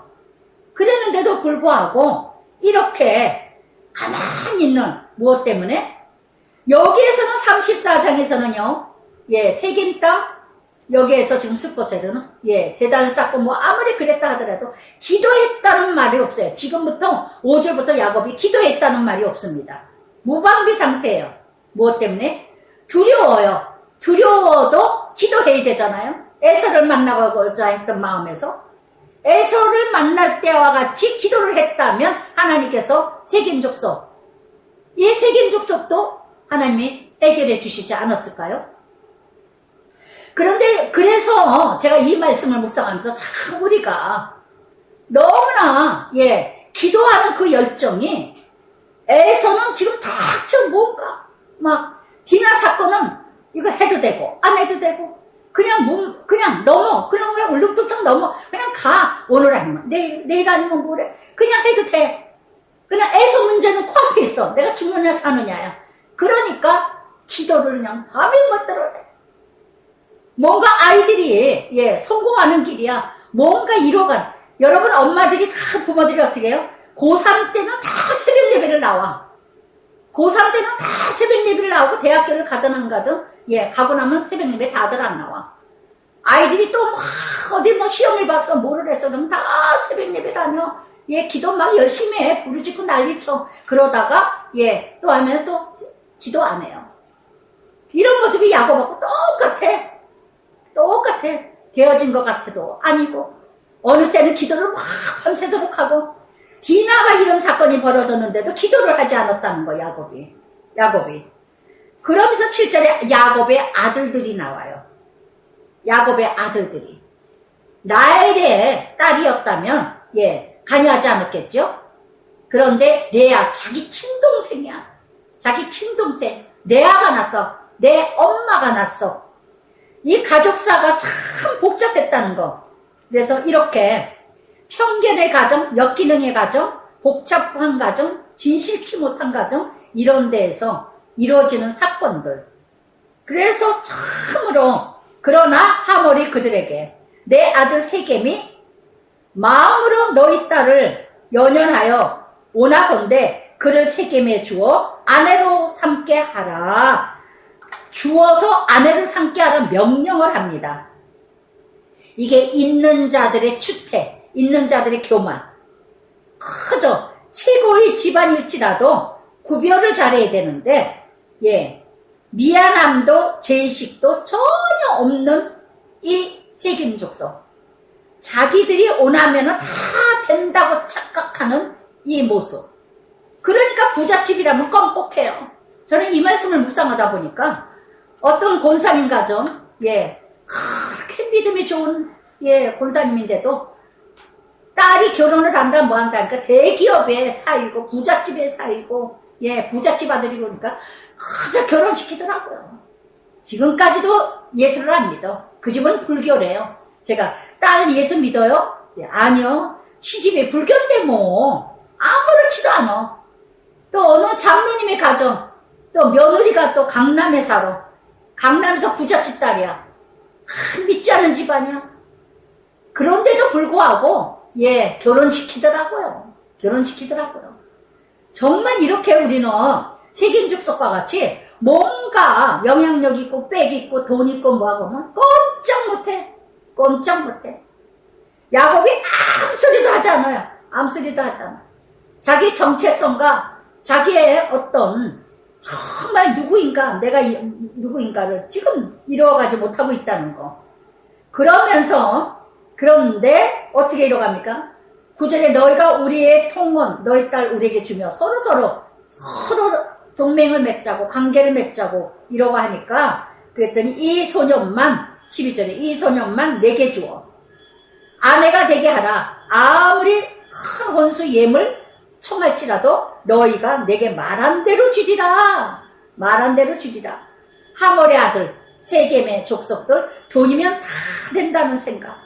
그랬는데도 불구하고 이렇게 가만히 있는 무엇 때문에? 여기에서는 34장에서는요. 예, 세겜 땅 여기에서 지금 스포세르는 예, 제단을 쌓고 뭐 아무리 그랬다 하더라도 기도했다는 말이 없어요. 지금부터 5절부터 야곱이 기도했다는 말이 없습니다. 무방비 상태예요. 무엇 때문에? 두려워요. 두려워도 기도해야 되잖아요. 에서를 만나고자 했던 마음에서 에서를 만날 때와 같이 기도를 했다면 하나님께서 세겜 족속 이 세겜 족속도 하나님이 해결해 주시지 않았을까요? 그런데 그래서 제가 이 말씀을 묵상하면서 참 우리가 너무나 예 기도하는 그 열정이 에서는 지금 다저 뭔가 막 디나 사건은 이거 해도 되고 안 해도 되고 그냥 넘어 그냥 울릉도청 넘어 그냥 가 오늘 아니면 내일 아니면 모레 그냥 해도 돼 그냥 에서 문제는 코앞에 있어 내가 죽느냐 사느냐야 그러니까 기도를 그냥 밤에 못 들어내 뭔가 아이들이 예 성공하는 길이야 뭔가 이뤄간 여러분 엄마들이 다 부모들이 어떻게 해요? 고3 때는 다 새벽 예배를 나와 고3 때는 다 새벽 예배를 나오고 대학교를 가든 안 가든 예 가고 나면 새벽 예배 다들 안 나와 아이들이 또 막 어디 뭐 시험을 봤어 뭐를 해서 그러면 다 새벽 예배 다녀 예 기도 막 열심히 해 부르짖고 난리쳐 그러다가 예 또 하면 또 기도 안 해요 이런 모습이 야곱하고 똑같아 되어진 것 같아도 아니고 어느 때는 기도를 막 밤새도록 하고 디나가 이런 사건이 벌어졌는데도 기도를 하지 않았다는 거 야곱이 그러면서 7절에 야곱의 아들들이 나와요. 야곱의 아들들이 라헬의 딸이었다면 예 관여하지 않았겠죠. 그런데 레아 자기 친동생이야. 자기 친동생 레아가 났어. 내 엄마가 났어. 이 가족사가 참 복잡했다는 거. 그래서 이렇게 편견의 가정, 역기능의 가정, 복잡한 가정, 진실치 못한 가정 이런 데에서 이루어지는 사건들. 그래서 참으로 그러나 하몰이 그들에게 내 아들 세겜이 마음으로 너희 딸을 연연하여 오나건대 그를 세겜에 주어 아내로 삼게 하라. 주어서 아내를 삼게 하라 명령을 합니다. 이게 있는 자들의 추태, 있는 자들의 교만. 커져 최고의 집안일지라도 구별을 잘해야 되는데 예 미안함도 죄의식도 전혀 없는 이 세겜 족속. 자기들이 원하면 다 된다고 착각하는 이 모습. 그러니까 부잣집이라면 껌뻑해요. 저는 이 말씀을 묵상하다 보니까 어떤 권사님 가정, 예, 그렇게 믿음이 좋은 예 권사님인데도 딸이 결혼을 한다 뭐 한다 그러니까 대기업에 사이고 부잣집에 사이고 예 부잣집 아들이 보니까 그저 결혼시키더라고요. 지금까지도 예수를 안 믿어. 그 집은 불교래요. 제가 딸 예수 믿어요? 예, 아니요. 시집이 불교인데 뭐 아무렇지도 않아. 또 어느 장로님의 가정 또 며느리가 또 강남에 살아. 강남에서 부잣집 딸이야. 믿지 않은 집안이야. 그런데도 불구하고 예 결혼시키더라고요. 정말 이렇게 우리는 세겜 족속과 같이 뭔가 영향력 있고 빽 있고 돈 있고 뭐하고 꼼짝 못해. 야곱이 아무 소리도 하지 않아요. 아무 소리도 하지 않아요. 자기 정체성과 자기의 어떤 정말 누구인가, 내가 누구인가를 지금 이루어가지 못하고 있다는 거. 그런데 어떻게 이뤄갑니까? 9절에 너희가 우리의 통원, 너희 딸 우리에게 주며 서로 동맹을 맺자고, 관계를 맺자고 이러고 하니까, 그랬더니 이 소년만, 12절에 이 소년만 내게 주어. 아내가 되게 하라. 아무리 큰 혼수 예물 청할지라도 너희가 내게 말한 대로 주리라. 말한 대로 주리라. 하몰의 아들, 세겜의 족속들, 돈이면 다 된다는 생각.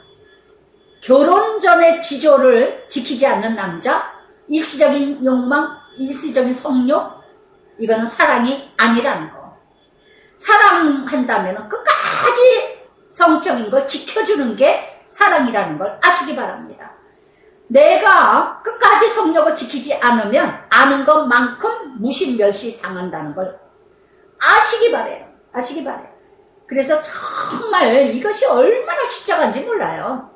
결혼 전의 지조를 지키지 않는 남자, 일시적인 욕망, 일시적인 성욕, 이거는 사랑이 아니라는 거. 사랑한다면 끝까지 성적인 걸 지켜주는 게 사랑이라는 걸 아시기 바랍니다. 내가 끝까지 성욕을 지키지 않으면 아는 것만큼 무시멸시 당한다는 걸 아시기 바래요. 아시기 바래요. 그래서 정말 이것이 얼마나 십자가인지 몰라요.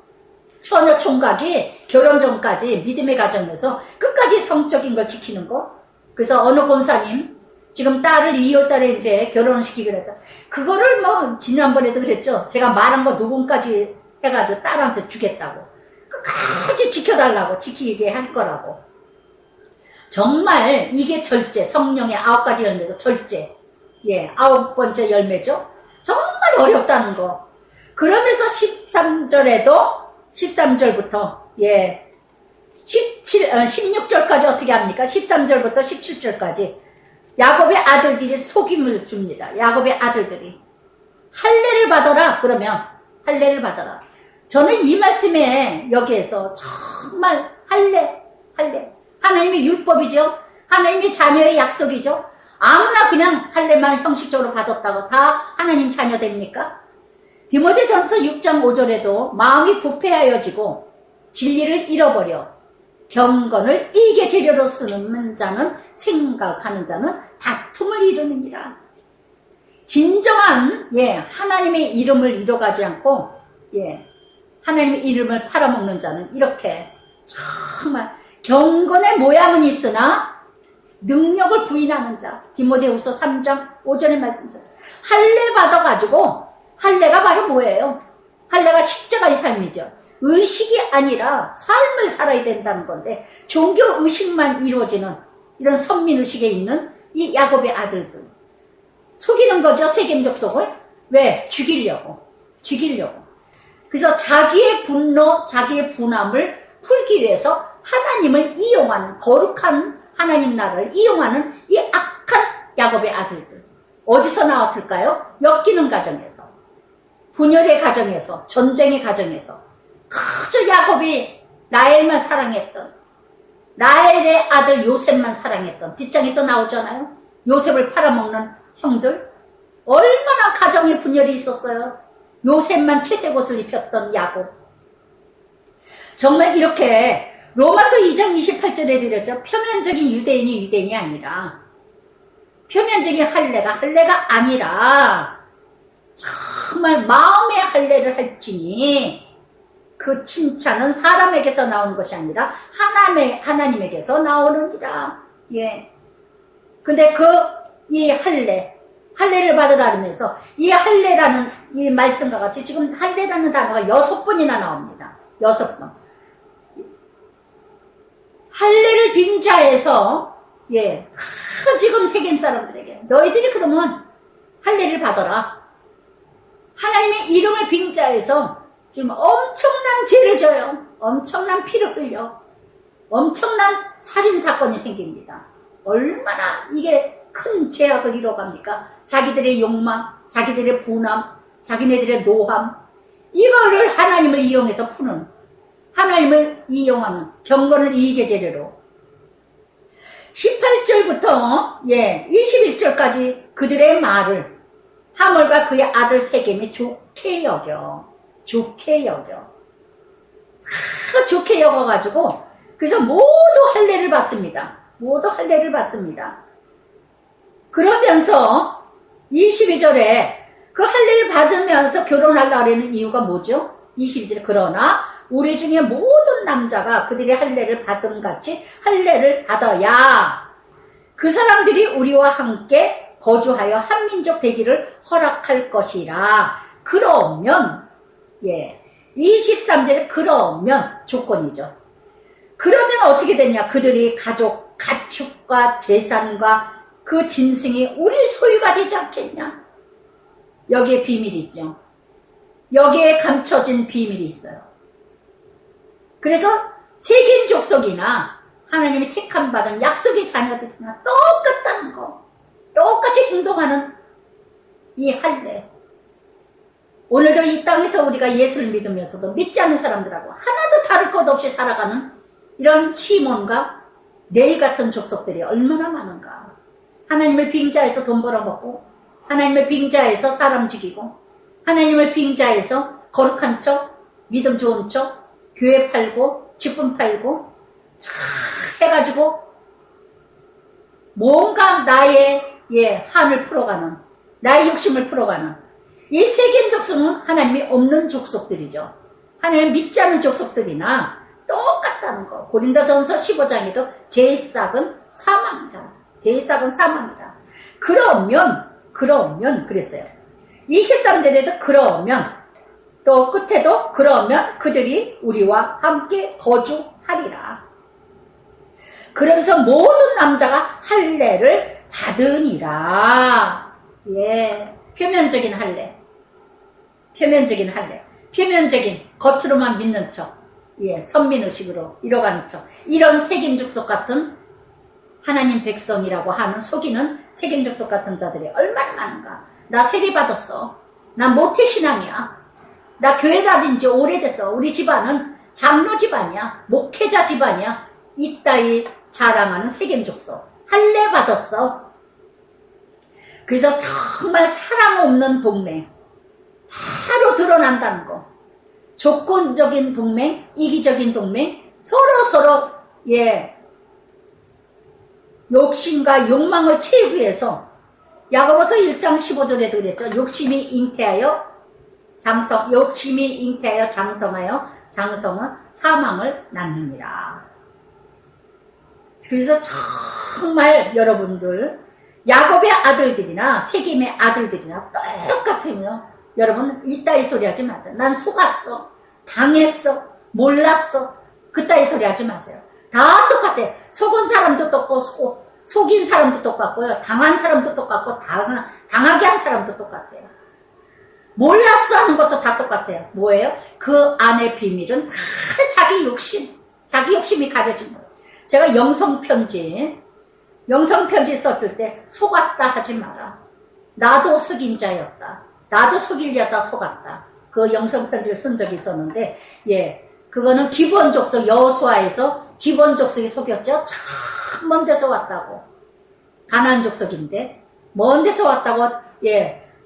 처녀 총각이 결혼 전까지 믿음의 가정에서 끝까지 성적인 걸 지키는 거. 그래서 어느 권사님 지금 딸을 2월달에 이제 결혼을 시키기로 했다. 그거를 뭐 지난번에도 그랬죠. 제가 말한 거 녹음까지 해가지고 딸한테 주겠다고. 끝까지 지켜달라고, 지키게 할 거라고. 정말 이게 절제, 성령의 9가지 열매에서 절제. 예, 9번째 열매죠. 정말 어렵다는 거. 그러면서 13절부터 예, 16절까지 어떻게 합니까? 13절부터 17절까지 야곱의 아들들이 속임을 줍니다. 야곱의 아들들이 할례를 받아라. 그러면 할례를 받아라. 저는 이 말씀에 여기에서 정말 할례 하나님의 율법이죠. 하나님의 자녀의 약속이죠. 아무나 그냥 할례만 형식적으로 받았다고 다 하나님 자녀 됩니까? 디모데전서 6장 5절에도 마음이 부패하여지고 진리를 잃어버려 경건을 이익의 재료로 쓰는 자는, 생각하는 자는 다툼을 이루느니라. 진정한 하나님의 이름을 잃어가지 않고 하나님의 이름을 팔아먹는 자는 이렇게 정말 경건의 모양은 있으나 능력을 부인하는 자. 디모데후서 3장 5절의 말씀이죠. 할례 받아가지고, 할례가 바로 뭐예요? 할례가 십자가의 삶이죠. 의식이 아니라 삶을 살아야 된다는 건데, 종교 의식만 이루어지는 이런 선민의식에 있는 이 야곱의 아들들. 속이는 거죠, 세겜 족속을. 왜? 죽이려고. 그래서 자기의 분노, 자기의 분함을 풀기 위해서 하나님을 이용하는, 거룩한 하나님 나라를 이용하는 이 악한 야곱의 아들들. 어디서 나왔을까요? 엮이는 가정에서, 분열의 가정에서, 전쟁의 가정에서. 그저 야곱이 라헬만 사랑했던, 라헬의 아들 요셉만 사랑했던, 뒷장에 또 나오잖아요. 요셉을 팔아먹는 형들. 얼마나 가정의 분열이 있었어요. 요셉만 채색 옷을 입혔던 야곱. 정말 이렇게 로마서 2장 28절에 드렸죠. 표면적인 유대인이 아니라, 표면적인 할례가 아니라 정말 마음의 할례를 할지니 그 칭찬은 사람에게서 나오는 것이 아니라 하나님에게서 나오느니라. 예. 근데 이 할례를 받으라면서 이 할례라는 이 말씀과 같이 지금 할례라는 단어가 6번이나 나옵니다. 6번. 할례를 빈 자에서 지금 세겜 사람들에게 너희들이 그러면 할례를 받아라. 하나님의 이름을 빈 자에서 지금 엄청난 죄를 져요. 엄청난 피를 흘려. 엄청난 살인사건이 생깁니다. 얼마나 이게 큰 죄악을 이뤄갑니까? 자기들의 욕망, 자기들의 분함, 자기네들의 노함, 이거를 하나님을 이용해서 푸는, 하나님을 이용하는 경건을 이익의 재료로 18절부터 21절까지 그들의 말을 하몰과 그의 아들 세겜이 좋게 여겨. 좋게 여겨가지고 그래서 모두 할례를 받습니다. 그러면서 22절에 그 할례를 받으면서 결혼하려고 하는 이유가 뭐죠? 22절에 그러나 우리 중에 모든 남자가 그들의 할례를 받은 같이 할례를 받아야 그 사람들이 우리와 함께 거주하여 한 민족 되기를 허락할 것이라. 그러면 23절에 그러면 조건이죠. 그러면 어떻게 되냐? 그들이 가족, 가축과 재산과 그 짐승이 우리 소유가 되지 않겠냐? 여기에 비밀이 있죠. 여기에 감춰진 비밀이 있어요. 그래서 세겜 족속이나 하나님이 택함 받은 약속의 자녀들이나 똑같다는 거. 똑같이 행동하는 이 할례. 오늘도 이 땅에서 우리가 예수를 믿으면서도 믿지 않는 사람들하고 하나도 다를 것 없이 살아가는 이런 시몬과 네이 같은 족속들이 얼마나 많은가. 하나님을 빙자해서 돈 벌어먹고, 하나님을 빙자해서 사람 죽이고, 하나님을 빙자해서 거룩한 척, 믿음 좋은 척, 교회 팔고, 직분 팔고, 해가지고 뭔가 나의 한을 풀어가는, 나의 욕심을 풀어가는 이 세겜 족속은 하나님이 없는 족속들이죠. 하나님 믿지 않는 족속들이나 똑같다는 거. 고린도전서 15장에도 제의 싹은 사망이다. 제의 싹은 사망이다. 그러면 그랬어요. 23절에도 그러면, 또 끝에도 그러면 그들이 우리와 함께 거주하리라. 그러면서 모든 남자가 할례를 받으니라. 표면적인 할례. 표면적인 겉으로만 믿는 척. 선민의식으로 이뤄가는 척. 이런 세겜족속 같은 하나님 백성이라고 하는 속이는 세겜족속 같은 자들이 얼마나 많은가. 나 세례 받았어. 나 모태신앙이야. 나 교회 다닌 지 오래됐어. 우리 집안은 장로 집안이야. 목회자 집안이야. 이따위 자랑하는 세겜족속. 할례 받았어. 그래서 정말 사랑 없는 동맹. 바로 드러난다는 거. 조건적인 동맹, 이기적인 동맹, 서로 욕심과 욕망을 채우기 위해서 야고보서 1장 15절에도 그랬죠. 욕심이 잉태하여 장성하여 장성은 사망을 낳느니라. 그래서 정말 여러분들 야곱의 아들들이나 세겜의 아들들이나 똑같으며 여러분 이따위 소리 하지 마세요. 난 속았어. 당했어. 몰랐어. 그따위 소리 하지 마세요. 다 똑같아요. 속은 사람도 똑같고 속인 사람도 똑같고요. 당한 사람도 똑같고 당하게 한 사람도 똑같아요. 몰랐어 하는 것도 다 똑같아요. 뭐예요? 그 안의 비밀은 다 자기 욕심이 가려진 거예요. 제가 영성편지 썼을 때 속았다 하지 마라. 나도 속인 자였다. 나도 속이려다 속았다. 그 영성편지를 쓴 적이 있었는데, 그거는 기본족속 여호수아에서 기본족속이 속였죠. 참 먼 데서 왔다고. 가나안 족속인데 먼 데서 왔다고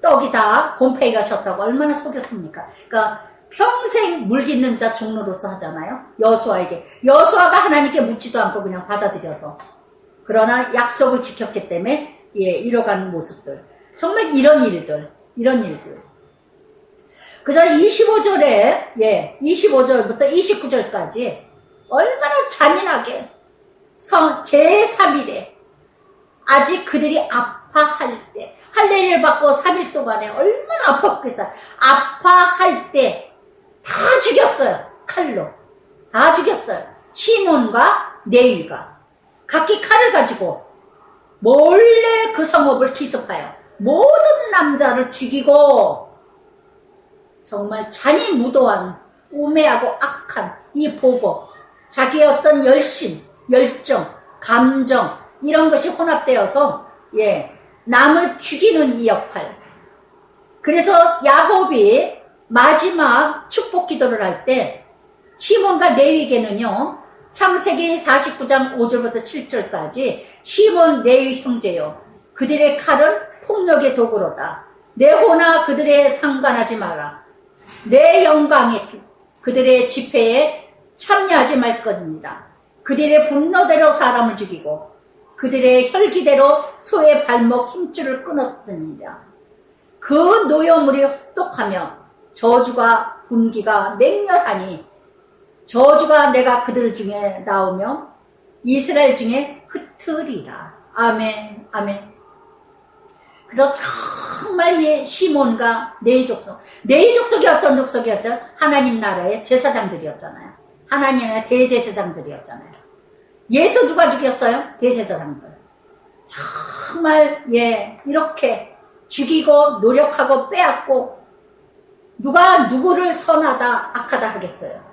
떡이 다 곰팡이 가셨다고 얼마나 속였습니까? 그러니까 평생 물깃는 자 종로로서 하잖아요. 여호수아에게. 여호수아가 하나님께 묻지도 않고 그냥 받아들여서. 그러나 약속을 지켰기 때문에 이뤄가는 모습들. 정말 이런 일들. 그래서 25절에 25절부터 29절까지 얼마나 잔인하게 제3일에 아직 그들이 아파할 때 할례를 받고 3일 동안에 얼마나 아팠겠어요. 아파할 때 다 죽였어요. 칼로 다 죽였어요. 시몬과 레위가 각기 칼을 가지고 몰래 그 성읍을 기습하여 모든 남자를 죽이고 정말 잔인무도한 우매하고 악한 이 보복, 자기의 어떤 열심, 열정, 감정 이런 것이 혼합되어서 남을 죽이는 이 역할. 그래서 야곱이 마지막 축복 기도를 할 때 시몬과 레위에게는요, 창세기 49장 5절부터 7절까지 시몬 레위 형제요, 그들의 칼은 폭력의 도구로다. 내 호나 그들의 상관하지 마라. 내 영광에 그들의 집회에 참여하지 말 것입니다. 그들의 분노대로 사람을 죽이고 그들의 혈기대로 소의 발목 힘줄을 끊었느니라. 그 노여물이 혹독하며 저주가 분기가 맹렬하니 저주가 내가 그들 중에 나오며 이스라엘 중에 흩으리라. 아멘, 아멘. 그래서 정말 이 시몬과 네이 족속이 어떤 족속이었어요? 하나님 나라의 제사장들이었잖아요. 하나님의 대제사장들이었잖아요. 예수 누가 죽였어요? 대제사장들. 정말 이렇게 죽이고 노력하고 빼앗고 누가 누구를 선하다 악하다 하겠어요?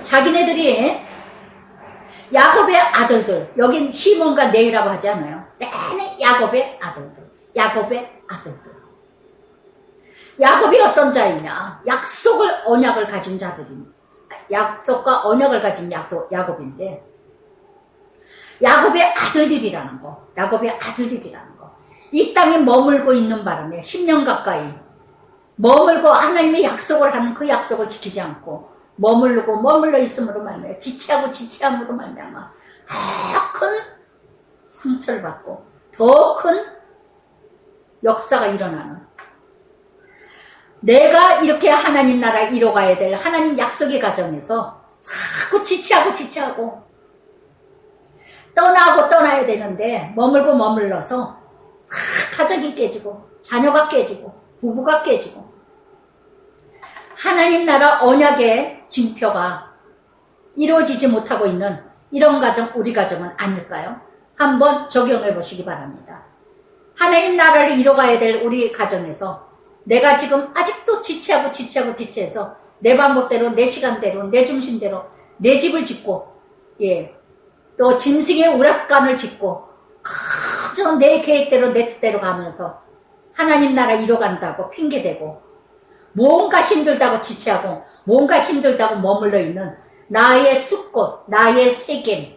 자기네들이 야곱의 아들들, 여긴 시몬과 네이라고 하지 않아요. 내내 야곱의 아들들. 야곱이 어떤 자이냐? 언약을 가진 자들입니다. 약속과 언약을 가진 야곱인데, 야곱의 아들들이라는 거. 이 땅에 머물고 있는 바람에 10년 가까이 머물고 하나님의 약속을 하는 그 약속을 지키지 않고 머물러 있음으로 말미암아 지체함으로 말미암아 더 큰 상처를 받고 더 큰 역사가 일어나는, 내가 이렇게 하나님 나라 이뤄가야 될 하나님 약속의 과정에서 자꾸 지체하고 떠나야 되는데 머물러서 가족이 깨지고 자녀가 깨지고 부부가 깨지고 하나님 나라 언약의 징표가 이루어지지 못하고 있는 이런 가정, 우리 가정은 아닐까요? 한번 적용해 보시기 바랍니다. 하나님 나라를 이뤄가야 될 우리 가정에서 내가 지금 아직도 지체해서 내 방법대로, 내 시간대로, 내 중심대로 내 집을 짓고, 또 짐승의 우락관을 짓고 그저 내 계획대로 내 뜻대로 가면서 하나님 나라 이뤄간다고 핑계대고 뭔가 힘들다고 지체하고 뭔가 힘들다고 머물러 있는 나의 숫꽃, 나의 세겜,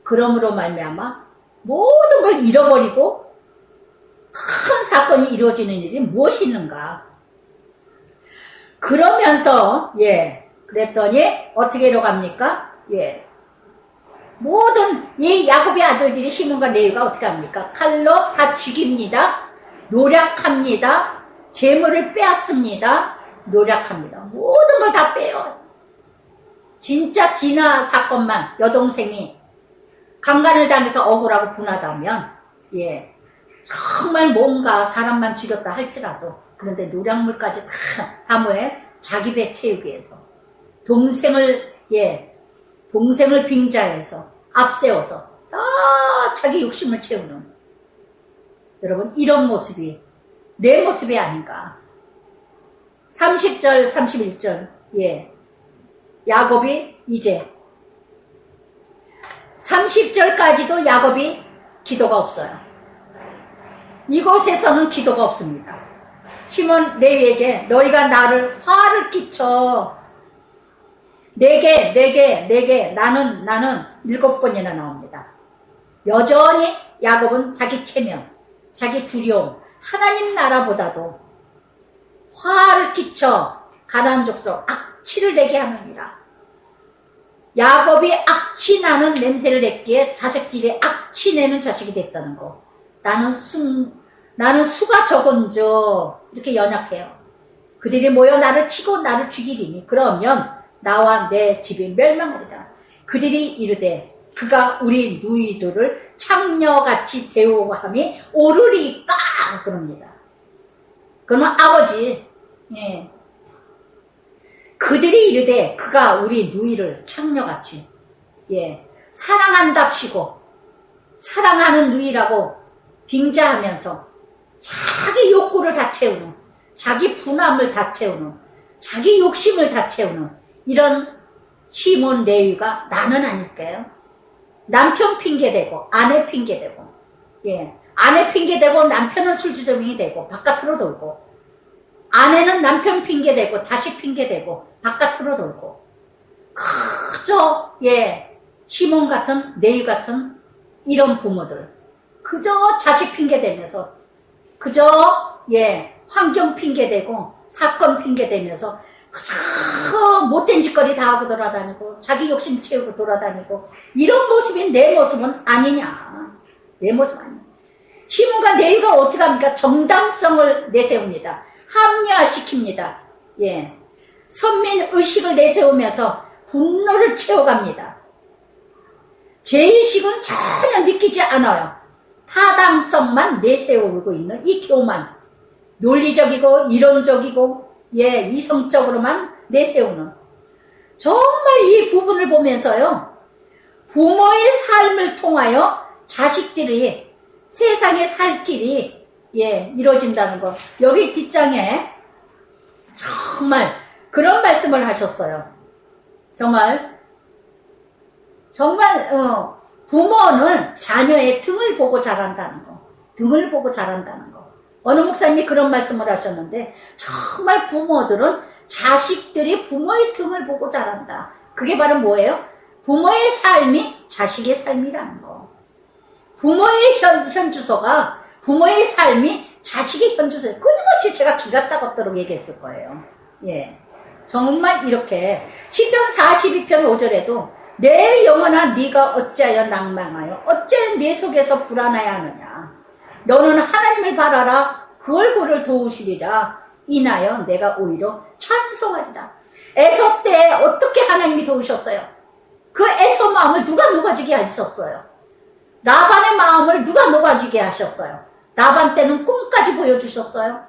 그러므로 말미암아 모든 걸 잃어버리고 큰 사건이 이루어지는 일이 무엇이 있는가? 그러면서 그랬더니 어떻게 이뤄갑니까? 모든 이 야곱의 아들들이 시몬과 네이가 어떻게 합니까? 칼로 다 죽입니다. 노력합니다. 재물을 빼앗습니다. 노력합니다. 모든 걸 다 빼요. 진짜 디나 사건만 여동생이 강간을 당해서 억울하고 분하다면 정말 뭔가 사람만 죽였다 할지라도, 그런데 노략물까지 다 뭐해? 자기 배 채우기 위해서 동생을 빙자해서 앞세워서 다 자기 욕심을 채우는, 여러분 이런 모습이 내 모습이 아닌가. 30절 31절 야곱이 이제 30절까지도 야곱이 기도가 없어요. 이곳에서는 기도가 없습니다. 시몬 레위에게 너희가 나를 화를 끼쳐 내게 나는 7번이나 나옵니다. 여전히 야곱은 자기 체면, 자기 두려움, 하나님 나라보다도 화를 끼쳐 가나안 족속 악취를 내게 하느니라. 야곱이 악취 나는 냄새를 냈기에 자식들이 악취 내는 자식이 됐다는 거. 나는 수가 적은저 이렇게 연약해요. 그들이 모여 나를 치고 나를 죽이리니 그러면 나와 내 집이 멸망하리라. 그들이 이르되 그가 우리 누이들을 창녀같이 대우함이 옳으리까 그럽니다. 그러면 아버지, 그들이 이르되 그가 우리 누이를 창녀같이 사랑한답시고 사랑하는 누이라고 빙자하면서 자기 욕구를 다 채우는, 자기 분함을 다 채우는, 자기 욕심을 다 채우는 이런 시몬 레위가 나는 아닐까요? 남편 핑계대고 아내 핑계대고 아내 핑계대고 남편은 술주정이 되고 바깥으로 돌고, 아내는 남편 핑계대고 자식 핑계대고 바깥으로 돌고, 그저 시몬 같은 레위 같은 이런 부모들 그저 자식 핑계대면서 그저 환경 핑계대고 사건 핑계대면서 그저 못된 짓거리 다 하고 돌아다니고 자기 욕심 채우고 돌아다니고, 이런 모습이 내 모습은 아니냐. 내 모습 아니냐. 시몬과 레위가 어떻게 합니까? 정당성을 내세웁니다. 합리화시킵니다. 예. 선민 의식을 내세우면서 분노를 채워갑니다. 죄의식은 전혀 느끼지 않아요. 타당성만 내세우고 있는 이 교만. 논리적이고 이론적이고 예, 이성적으로만 내세우는. 정말 이 부분을 보면서요. 부모의 삶을 통하여 자식들이 세상에 살 길이 예, 이루어진다는 것. 여기 뒷장에 정말 그런 말씀을 하셨어요. 정말 부모는 자녀의 등을 보고 자란다는 거. 등을 보고 자란다는 거. 어느 목사님이 그런 말씀을 하셨는데 정말 부모들은 자식들이 부모의 등을 보고 자란다. 그게 바로 뭐예요? 부모의 삶이 자식의 삶이라는 거. 부모의 현주소가 부모의 삶이 자식의 현주소예요. 끊임없이 제가 기가 따갑도록 얘기했을 거예요. 예, 정말 이렇게 시편 42편 5절에도 내 영혼아 네가 어찌하여 낭망하여 어째 내 속에서 불안하여 하느냐. 너는 하나님을 바라라. 그 얼굴을 도우시리라. 인하여 내가 오히려 찬송하리라. 에서 때 어떻게 하나님이 도우셨어요? 그 에서 마음을 누가 녹아지게 하셨어요? 라반의 마음을 누가 녹아지게 하셨어요? 라반 때는 꿈까지 보여주셨어요.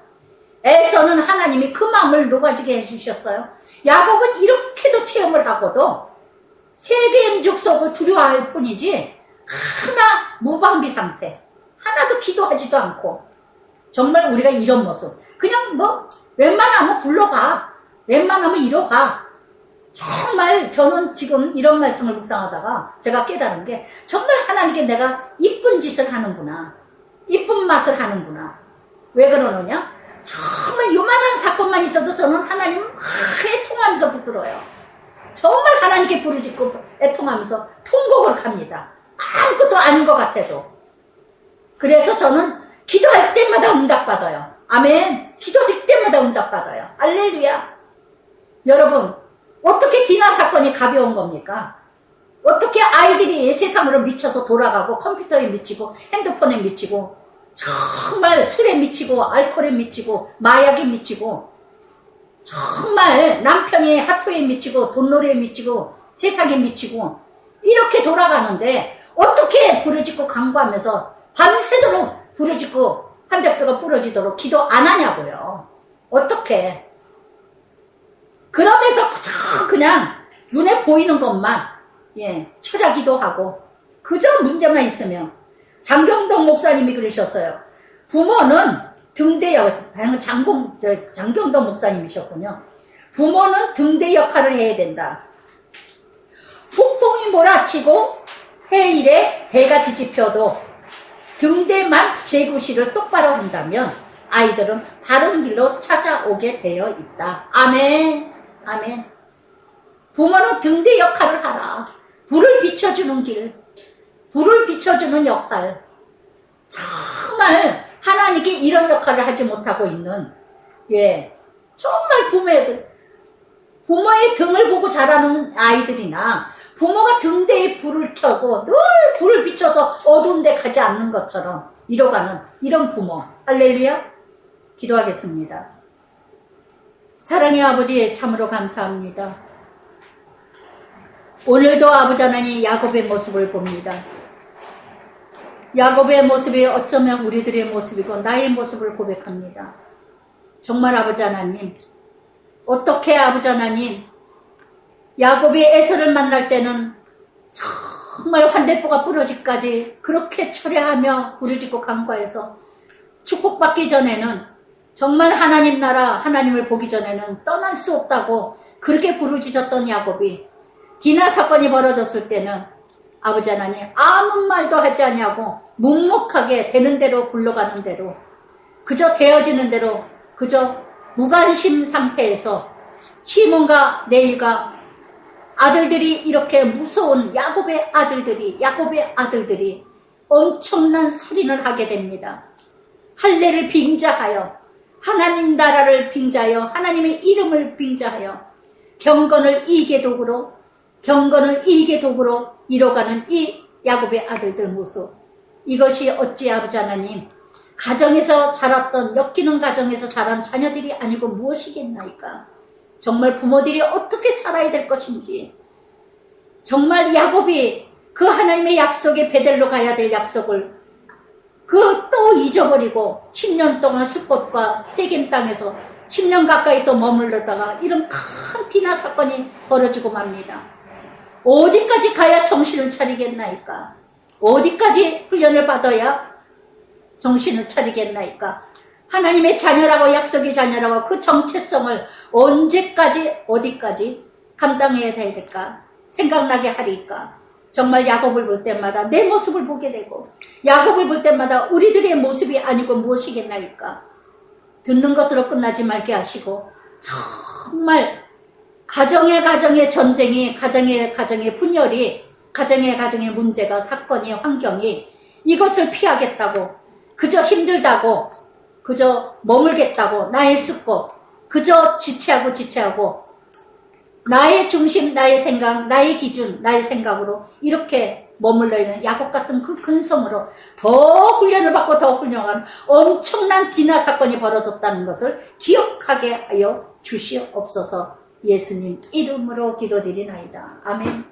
에서는 하나님이 그 마음을 녹아지게 해주셨어요. 야곱은 이렇게도 체험을 하고도 세계인 족속을 두려워할 뿐이지 하나 무방비 상태, 하나도 기도하지도 않고. 정말 우리가 이런 모습, 그냥 뭐 웬만하면 굴러가, 웬만하면 이러가. 정말 저는 지금 이런 말씀을 묵상하다가 제가 깨달은 게 정말 하나님께 내가 이쁜 짓을 하는구나, 이쁜 맛을 하는구나. 왜 그러느냐? 정말 요만한 사건만 있어도 저는 하나님을 애통하면서 붙들어요. 정말 하나님께 부르짖고 애통하면서 통곡을 합니다. 아무것도 아닌 것 같아도. 그래서 저는 기도할 때마다 응답받아요. 아멘. 기도할 때마다 응답받아요. 할렐루야. 여러분, 어떻게 디나 사건이 가벼운 겁니까? 어떻게 아이들이 세상으로 미쳐서 돌아가고 컴퓨터에 미치고 핸드폰에 미치고 정말 술에 미치고 알코올에 미치고 마약에 미치고 정말 남편이 하토에 미치고 돈놀이에 미치고 세상에 미치고 이렇게 돌아가는데 어떻게 부르짖고 간구하면서 밤새도록 부르짖고 한대뼈가 부러지도록 기도 안 하냐고요. 어떻게? 그러면서 그냥 눈에 보이는 것만 예, 철야기도 하고 그저 문제만 있으면. 장경동 목사님이 그러셨어요. 부모는 등대역, 장경동 목사님이셨군요. 부모는 등대 역할을 해야 된다. 폭풍이 몰아치고 해일에 배가 뒤집혀도 등대만 제구실을 똑바로 한다면 아이들은 바른 길로 찾아오게 되어 있다. 아멘. 아멘. 부모는 등대 역할을 하라. 불을 비춰주는 길, 불을 비춰주는 역할. 정말 하나님께 이런 역할을 하지 못하고 있는 예, 정말 부모의 등을 보고 자라는 아이들이나 부모가 등대에 불을 켜고 늘 불을 비춰서 어두운 데 가지 않는 것처럼 이뤄가는 이런 부모. 할렐루야. 기도하겠습니다. 사랑의 아버지, 참으로 감사합니다. 오늘도 아버지 하나님 야곱의 모습을 봅니다. 야곱의 모습이 어쩌면 우리들의 모습이고 나의 모습을 고백합니다. 정말 아버지 하나님, 어떻게 아버지 하나님, 야곱이 에서를 만날 때는 정말 환대포가 부러지기까지 그렇게 철회하며 부르짖고 간구해서 축복받기 전에는 정말 하나님 나라, 하나님을 보기 전에는 떠날 수 없다고 그렇게 부르짖었던 야곱이 디나 사건이 벌어졌을 때는 아버지 하나님 아무 말도 하지 않냐고 묵묵하게 되는 대로 굴러가는 대로 그저 되어지는 대로 그저 무관심 상태에서 시몬과 네일과 아들들이 이렇게 무서운 야곱의 아들들이 엄청난 소리를 하게 됩니다. 할례를 빙자하여 하나님 나라를 빙자하여 하나님의 이름을 빙자하여 경건을 이게 도구로 이뤄가는 이 야곱의 아들들 모습, 이것이 어찌 아버지 하나님 가정에서 자랐던 엮이는 가정에서 자란 자녀들이 아니고 무엇이겠나이까. 정말 부모들이 어떻게 살아야 될 것인지, 정말 야곱이 그 하나님의 약속에 베델로 가야 될 약속을 그 또 잊어버리고 10년 동안 숫곳과 세겜 땅에서 10년 가까이 또 머물렀다가 이런 큰 디나 사건이 벌어지고 맙니다. 어디까지 가야 정신을 차리겠나이까? 어디까지 훈련을 받아야 정신을 차리겠나이까? 하나님의 자녀라고, 약속의 자녀라고 그 정체성을 언제까지 어디까지 감당해야 될까? 생각나게 하리까? 정말 야곱을 볼 때마다 내 모습을 보게 되고, 야곱을 볼 때마다 우리들의 모습이 아니고 무엇이겠나이까? 듣는 것으로 끝나지 말게 하시고, 정말 가정의 전쟁이, 가정의 분열이, 가정의 문제가, 사건이, 환경이 이것을 피하겠다고, 그저 힘들다고, 그저 머물겠다고, 나의 습고, 그저 지체하고 나의 중심, 나의 생각, 나의 기준, 나의 생각으로 이렇게 머물러 있는 야곱 같은 그 근성으로 더 훈련을 받고 더 훌륭한 엄청난 디나 사건이 벌어졌다는 것을 기억하게 하여 주시옵소서. 예수님 이름으로 기도드리나이다. 아멘.